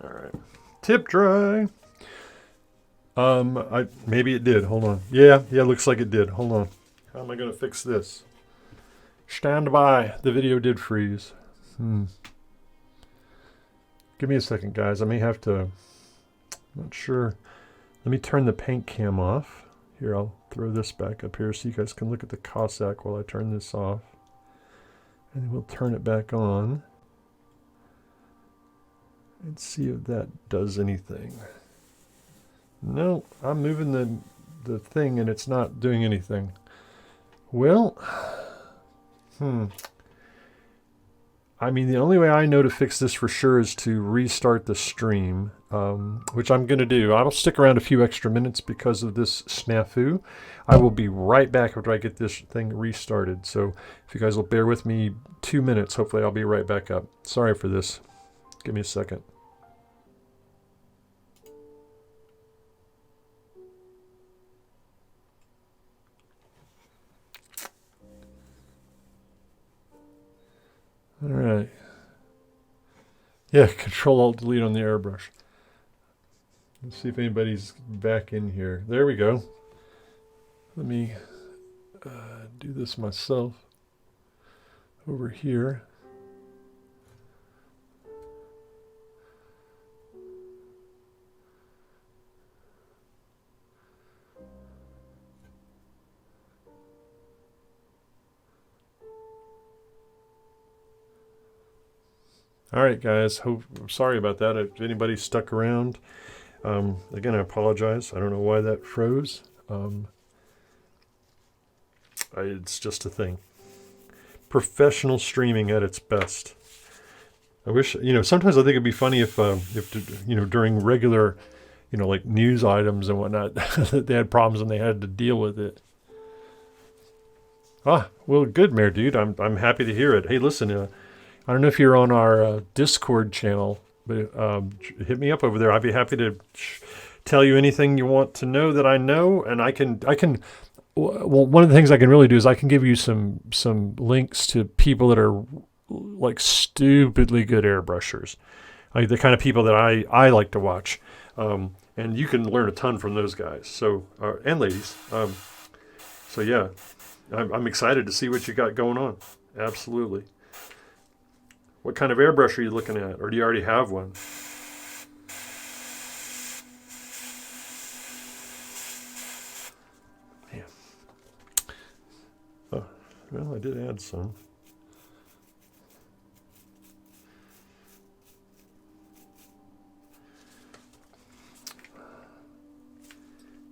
All right, tip dry. Maybe it did. Hold on. Yeah, looks like it did. Hold on. How am I going to fix this? Stand by. The video did freeze. Give me a second, guys. I may have to. I'm not sure. Let me turn the paint cam off. Here, I'll throw this back up here so you guys can look at the Cossack while I turn this off. And then we'll turn it back on. And see if that does anything. No, I'm moving the thing and it's not doing anything. Well, I mean, the only way I know to fix this for sure is to restart the stream, which I'm going to do. I'll stick around a few extra minutes because of this snafu. I will be right back after I get this thing restarted. So if you guys will bear with me 2 minutes, hopefully I'll be right back up. Sorry for this. Give me a second. All right. Yeah, Control-Alt-Delete on the airbrush. Let's see if anybody's back in here. There we go. Let me do this myself over here. All right, guys. Sorry about that. If anybody stuck around, again, I apologize. I don't know why that froze. It's just a thing. Professional streaming at its best. I wish, sometimes I think it'd be funny if during regular, like news items and whatnot, they had problems and they had to deal with it. Ah, well, good, Mayor Dude. I'm happy to hear it. Hey, listen, I don't know if you're on our Discord channel, but hit me up over there. I'd be happy to tell you anything you want to know that I know, and I can. Well, one of the things I can really do is I can give you some links to people that are like stupidly good airbrushers, like the kind of people that I like to watch, and you can learn a ton from those guys. So and ladies. So yeah, I'm excited to see what you got going on. Absolutely. What kind of airbrush are you looking at, or do you already have one? Yeah. Oh, well, I did add some.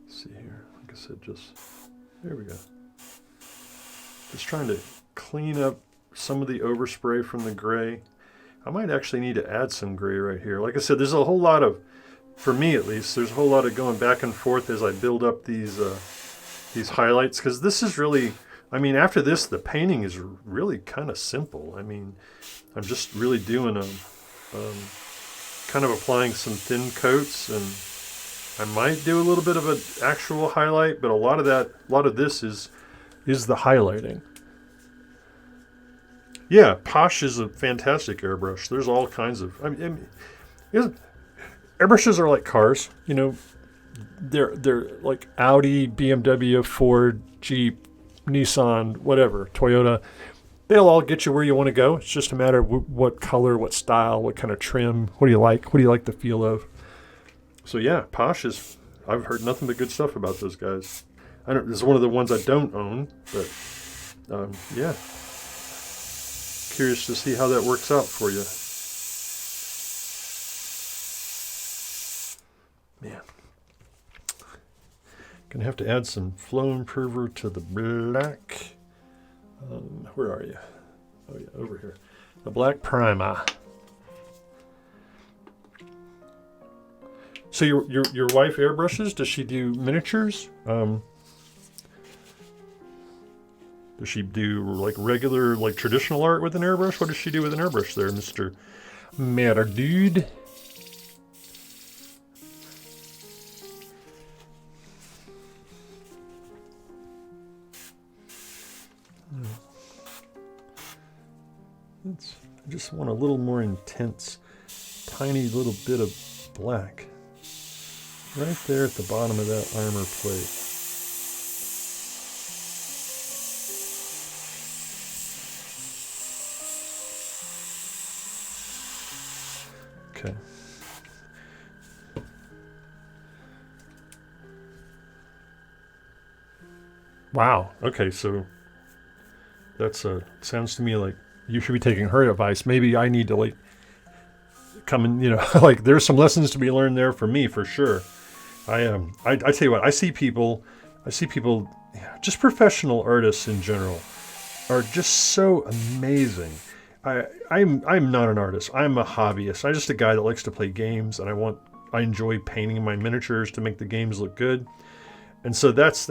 Let's see here. Like I said, there we go. Just trying to clean up some of the overspray from the gray. I might actually need to add some gray right here. Like I said, there's a whole lot of, for me at least, there's a whole lot of going back and forth as I build up these highlights, because this is really, after this, the painting is really kind of simple. I'm just really doing kind of applying some thin coats, and I might do a little bit of an actual highlight, but a lot of this is the highlighting. Yeah, Posh is a fantastic airbrush. There's all kinds of. Airbrushes are like cars. They're like Audi, BMW, Ford, Jeep, Nissan, whatever, Toyota. They'll all get you where you want to go. It's just a matter of what color, what style, what kind of trim. What do you like? What do you like the feel of? So yeah, Posh is. I've heard nothing but good stuff about those guys. This is one of the ones I don't own, but yeah. Curious to see how that works out for you. Man. Gonna have to add some flow improver to the black. Where are you? Oh yeah, over here. The black primer. So your wife airbrushes? Does she do miniatures? Does she do like regular, like traditional art with an airbrush? What does she do with an airbrush there, Mr. Matter Dude? I just want a little more intense, tiny little bit of black. Right there at the bottom of that armor plate. Okay. Wow. Okay, so that's sounds to me like you should be taking her advice. Maybe I need to like come and like there's some lessons to be learned there for me for sure. I tell you what, I see people, just professional artists in general are just so amazing. I'm not an artist. I'm a hobbyist. I'm just a guy that likes to play games, and I enjoy painting my miniatures to make the games look good. And so that's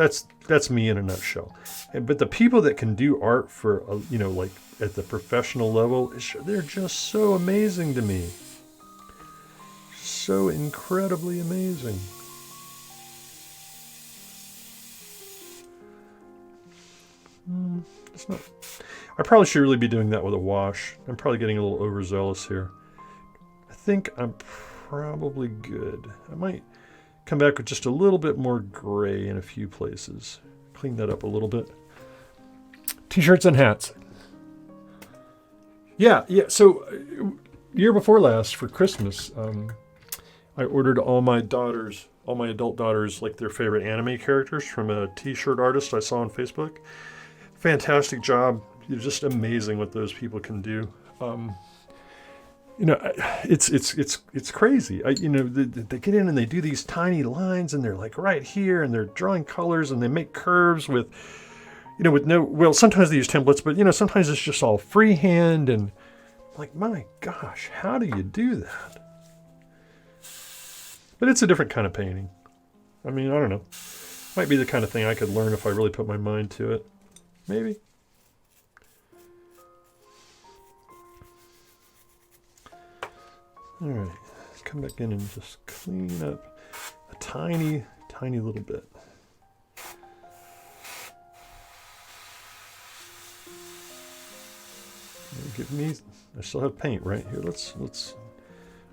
me in a nutshell. But the people that can do art for like at the professional level, they're just so amazing to me. So incredibly amazing. It's not. I probably should really be doing that with a wash. I'm probably getting a little overzealous here. think I'm probably good. I might come back with just a little bit more gray in a few places. Clean that up a little bit. T-shirts and hats. Yeah. So year before last for Christmas, I ordered all my adult daughters, like their favorite anime characters from a T-shirt artist I saw on Facebook. Fantastic job. You're just amazing what those people can do. It's crazy. They get in and they do these tiny lines and they're like right here and they're drawing colors and they make curves with sometimes they use templates, but sometimes it's just all freehand and like, my gosh, how do you do that? But it's a different kind of painting. I mean, I don't know. Might be the kind of thing I could learn if I really put my mind to it. Maybe. All right, let's come back in and just clean up a tiny, tiny little bit. I still have paint right here. Let's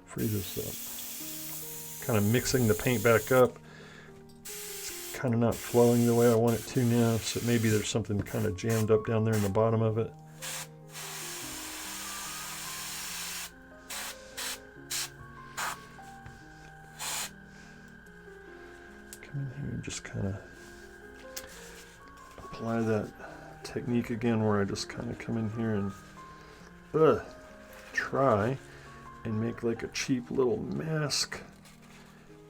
free this up. Kind of mixing the paint back up. It's kind of not flowing the way I want it to now, so maybe there's something kind of jammed up down there in the bottom of it. Come in here and just kind of apply that technique again where I just kind of come in here and try and make like a cheap little mask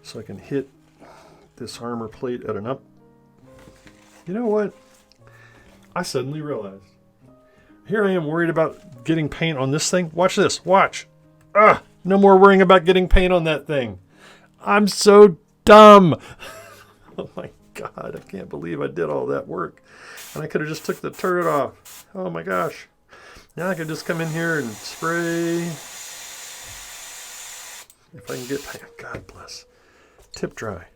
so I can hit this armor plate at an up. You know what? I suddenly realized. Here I am worried about getting paint on this thing. Watch this. Watch. No more worrying about getting paint on that thing. I'm so dumb. Oh my God. I can't believe I did all that work. And I could have just took the turret off. Oh my gosh. Now I can just come in here and spray. If I can get paint. God bless. Tip dry.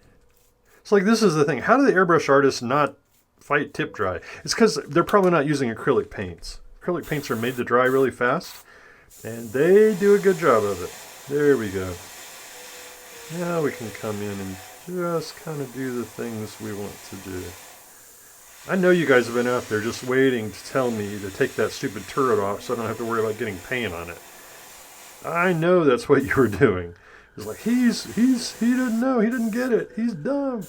It's like, this is the thing. How do the airbrush artists not fight tip dry? It's because they're probably not using acrylic paints. Acrylic paints are made to dry really fast. And they do a good job of it. There we go. Now we can come in and just kind of do the things we want to do. I know you guys have been out there just waiting to tell me to take that stupid turret off so I don't have to worry about getting paint on it. I know that's what you were doing. It's like, he didn't know, he didn't get it, he's dumb.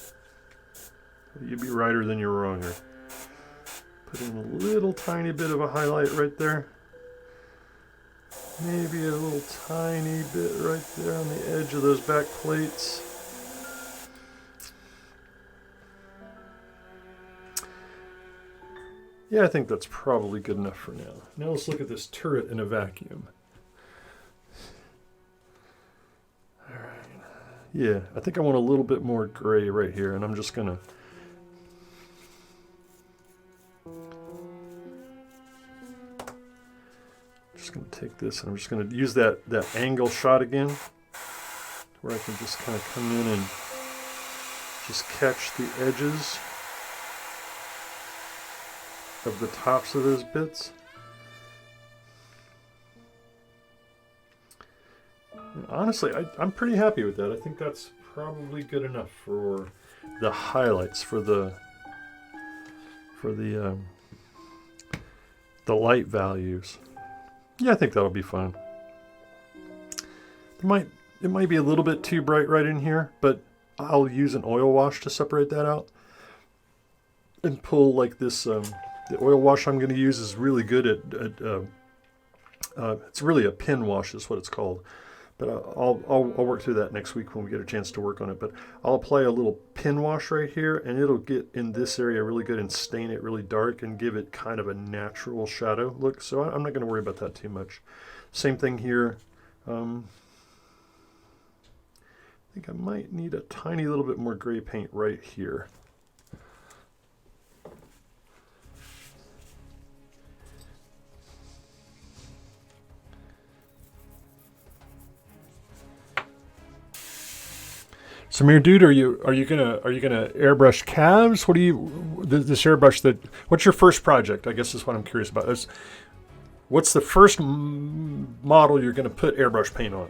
You'd be righter than you're wronger. Put in a little tiny bit of a highlight right there. Maybe a little tiny bit right there on the edge of those back plates. Yeah, I think that's probably good enough for now. Now let's look at this turret in a vacuum. All right. Yeah, I think I want a little bit more gray right here, and I'm just gonna take this and I'm just gonna use that angle shot again, where I can just kind of come in and just catch the edges of the tops of those bits. And honestly, I'm pretty happy with that. I think that's probably good enough for the highlights, for the light values. Yeah, I think that'll be fine. It might be a little bit too bright right in here, but I'll use an oil wash to separate that out and pull like this. The oil wash I'm going to use is really good at it's really a pin wash is what it's called. But I'll work through that next week when we get a chance to work on it. But I'll apply a little pin wash right here, and it'll get in this area really good and stain it really dark and give it kind of a natural shadow look. So I'm not going to worry about that too much. Same thing here. I think I might need a tiny little bit more gray paint right here. Samir, dude, are you gonna airbrush calves? What do you this airbrush that? What's your first project? I guess is what I'm curious about. What's the first model you're gonna put airbrush paint on?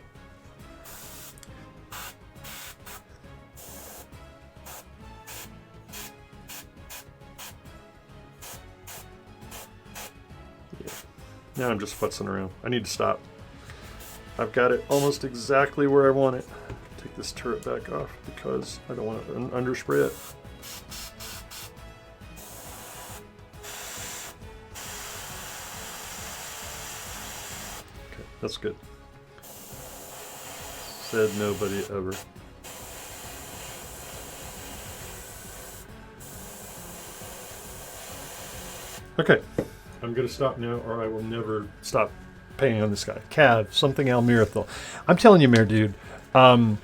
Now I'm just futzing around. I need to stop. I've got it almost exactly where I want it. Take this turret back off because I don't want to underspray it. Okay, that's good. Said nobody ever. Okay, I'm going to stop now or I will never stop painting on this guy. Cav, something Almirithal. I'm telling you, Mayor Dude, the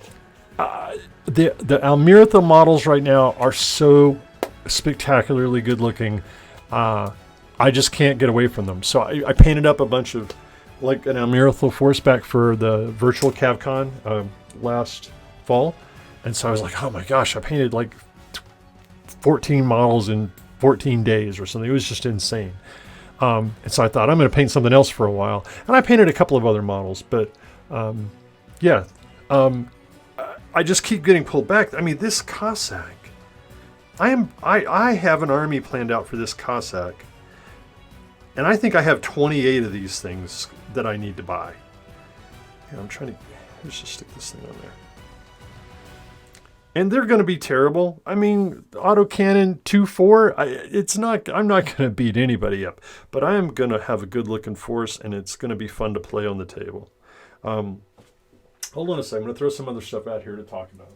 Almirithal models right now are so spectacularly good looking. I just can't get away from them. So I painted up a bunch of, like an Almirithal Force back for the virtual CavCon last fall. And so I was like, oh my gosh, I painted like 14 models in 14 days or something. It was just insane. And so I thought I'm going to paint something else for a while. And I painted a couple of other models, but yeah. I just keep getting pulled back. I mean, this Cossack, I have an army planned out for this Cossack. And I think I have 28 of these things that I need to buy. Here, I'm trying to, let's just stick this thing on there. And they're going to be terrible. I mean, autocannon 2-4, I'm not going to beat anybody up. But I am going to have a good looking force, and it's going to be fun to play on the table. Hold on a second. I'm going to throw some other stuff out here to talk about.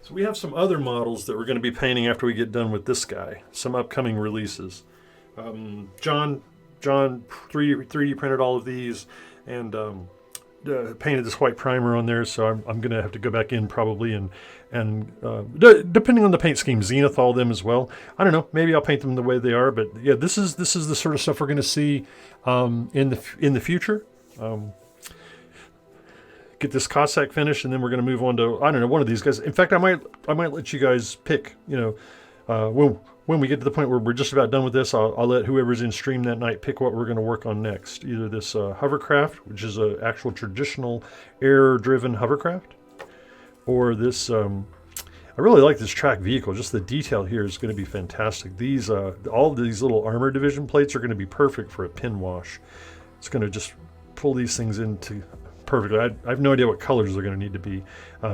So we have some other models that we're going to be painting after we get done with this guy. Some upcoming releases. John 3D printed all of these and painted this white primer on there. So I'm going to have to go back in probably and depending on the paint scheme, zenithal them as well. I don't know. Maybe I'll paint them the way they are. But yeah, this is the sort of stuff we're going to see in the future. Get this Cossack finished, and then we're going to move on to, I don't know, one of these guys. In fact, I might let you guys pick. You know, when we get to the point where we're just about done with this, I'll let whoever's in stream that night pick what we're going to work on next. Either this hovercraft, which is an actual traditional air-driven hovercraft, or this. I really like this track vehicle. Just the detail here is going to be fantastic. These all of these little armor division plates are going to be perfect for a pin wash. It's going to just pull these things into perfectly. I have no idea what colors they're going to need to be.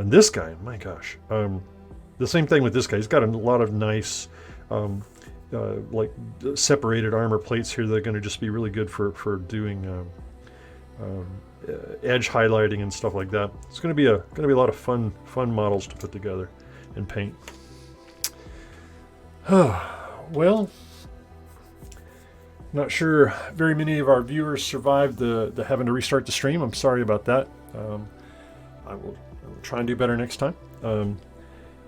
This guy, my gosh. The same thing with this guy. He's got a lot of nice like separated armor plates here that are going to just be really good for doing edge highlighting and stuff like that. It's going to be a lot of fun models to put together and paint. Well, not sure very many of our viewers survived the having to restart the stream. I'm sorry about that. I will try and do better next time.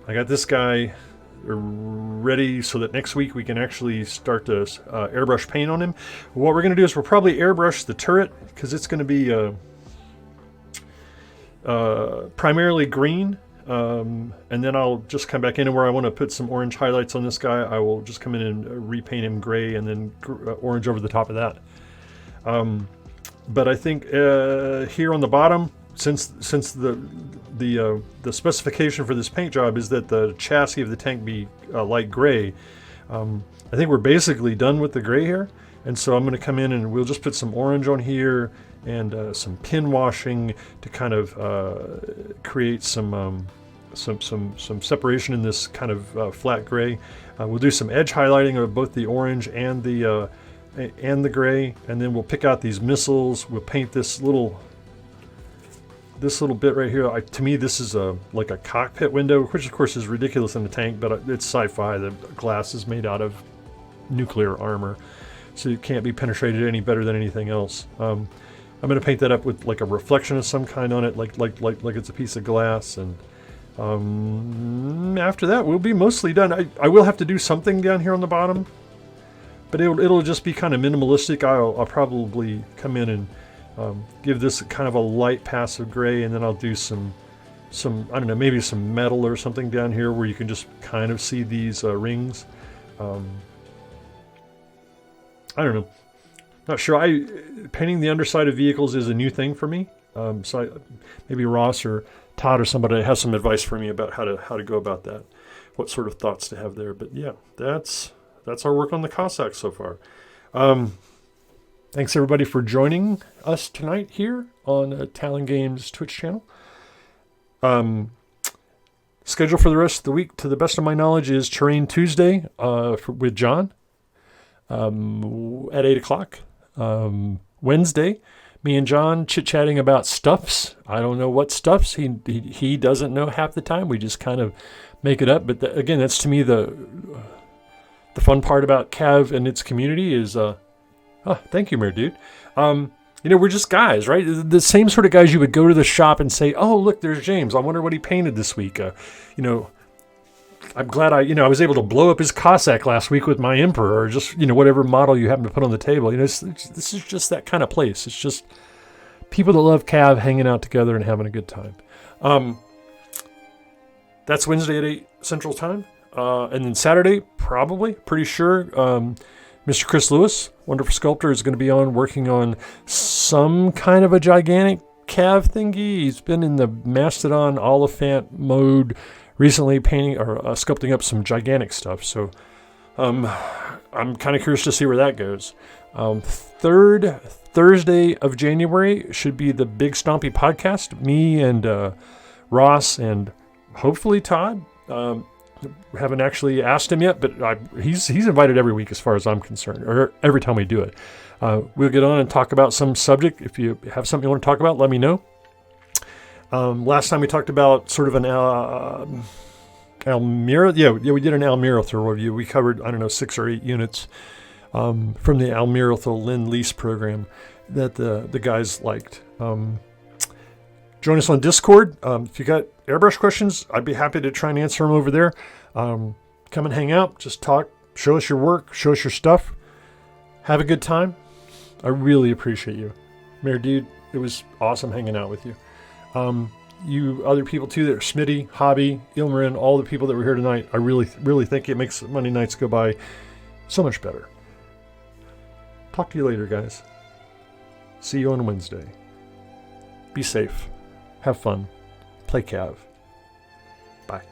I got this guy ready so that next week we can actually start to airbrush paint on him. What we're going to do is we'll probably airbrush the turret because it's going to be primarily green. And then I'll just come back in, and where I want to put some orange highlights on this guy, I will just come in and repaint him gray and then orange over the top of that. But I think here on the bottom, since the specification for this paint job is that the chassis of the tank be light gray, I think we're basically done with the gray here. And so I'm going to come in and we'll just put some orange on here and some pin washing to kind of create some separation in this kind of flat gray. We'll do some edge highlighting of both the orange and the gray, and then we'll pick out these missiles. We'll paint this little bit right here. To me, this is like a cockpit window, which of course is ridiculous in the tank, but it's sci-fi. The glass is made out of nuclear armor, so it can't be penetrated any better than anything else. I'm going to paint that up with like a reflection of some kind on it, like it's a piece of glass, and after that we'll be mostly done. I will have to do something down here on the bottom, but it'll just be kind of minimalistic. I'll probably come in and give this kind of a light pass of gray, and then I'll do some I don't know, maybe some metal or something down here where you can just kind of see these rings. I don't know. Not sure. Painting the underside of vehicles is a new thing for me. Maybe Ross or Todd or somebody has some advice for me about how to go about that. what sort of thoughts to have there. But yeah, that's our work on the Cossack so far. Thanks everybody for joining us tonight here on Talon Games Twitch channel. Schedule for the rest of the week, to the best of my knowledge, is Terrain Tuesday with John at 8 o'clock. Wednesday, me and John chit-chatting about stuffs. I don't know what stuffs. He doesn't know half the time. We just kind of make it up. But again, that's to me the fun part about Cav and its community is... thank you, Mayor Dude. We're just guys, right? The same sort of guys you would go to the shop and say, oh, look, there's James. I wonder what he painted this week. I'm glad I was able to blow up his Cossack last week with my Emperor, or just, whatever model you happen to put on the table. This is just that kind of place. It's just people that love Cav hanging out together and having a good time. That's Wednesday at 8 Central Time. And then Saturday, probably, pretty sure, Mr. Chris Lewis, wonderful sculptor, is going to be working on some kind of a gigantic Cav thingy. He's been in the Mastodon Oliphant mode recently, painting or sculpting up some gigantic stuff. So I'm kind of curious to see where that goes. Third Thursday of January should be the Big Stompy podcast. Me and Ross and hopefully Todd. Haven't actually asked him yet, but he's invited every week as far as I'm concerned, or every time we do it. We'll get on and talk about some subject. If you have something you want to talk about, let me know. Last time we talked about sort of an Almira. Yeah, we did an Almirathil review. We covered, 6 or 8 units from the Almirathil Lend-Lease program that the guys liked. Join us on Discord. If you got airbrush questions, I'd be happy to try and answer them over there. Come and hang out. Just talk. Show us your work. Show us your stuff. Have a good time. I really appreciate you. Mayor Dude, it was awesome hanging out with you. You other people too, that are Smitty, Hobby, Ilmarin, all the people that were here tonight, I really, really think it makes Monday nights go by so much better. Talk to you later, guys. See you on Wednesday. Be safe. Have fun. Play Cav. Bye.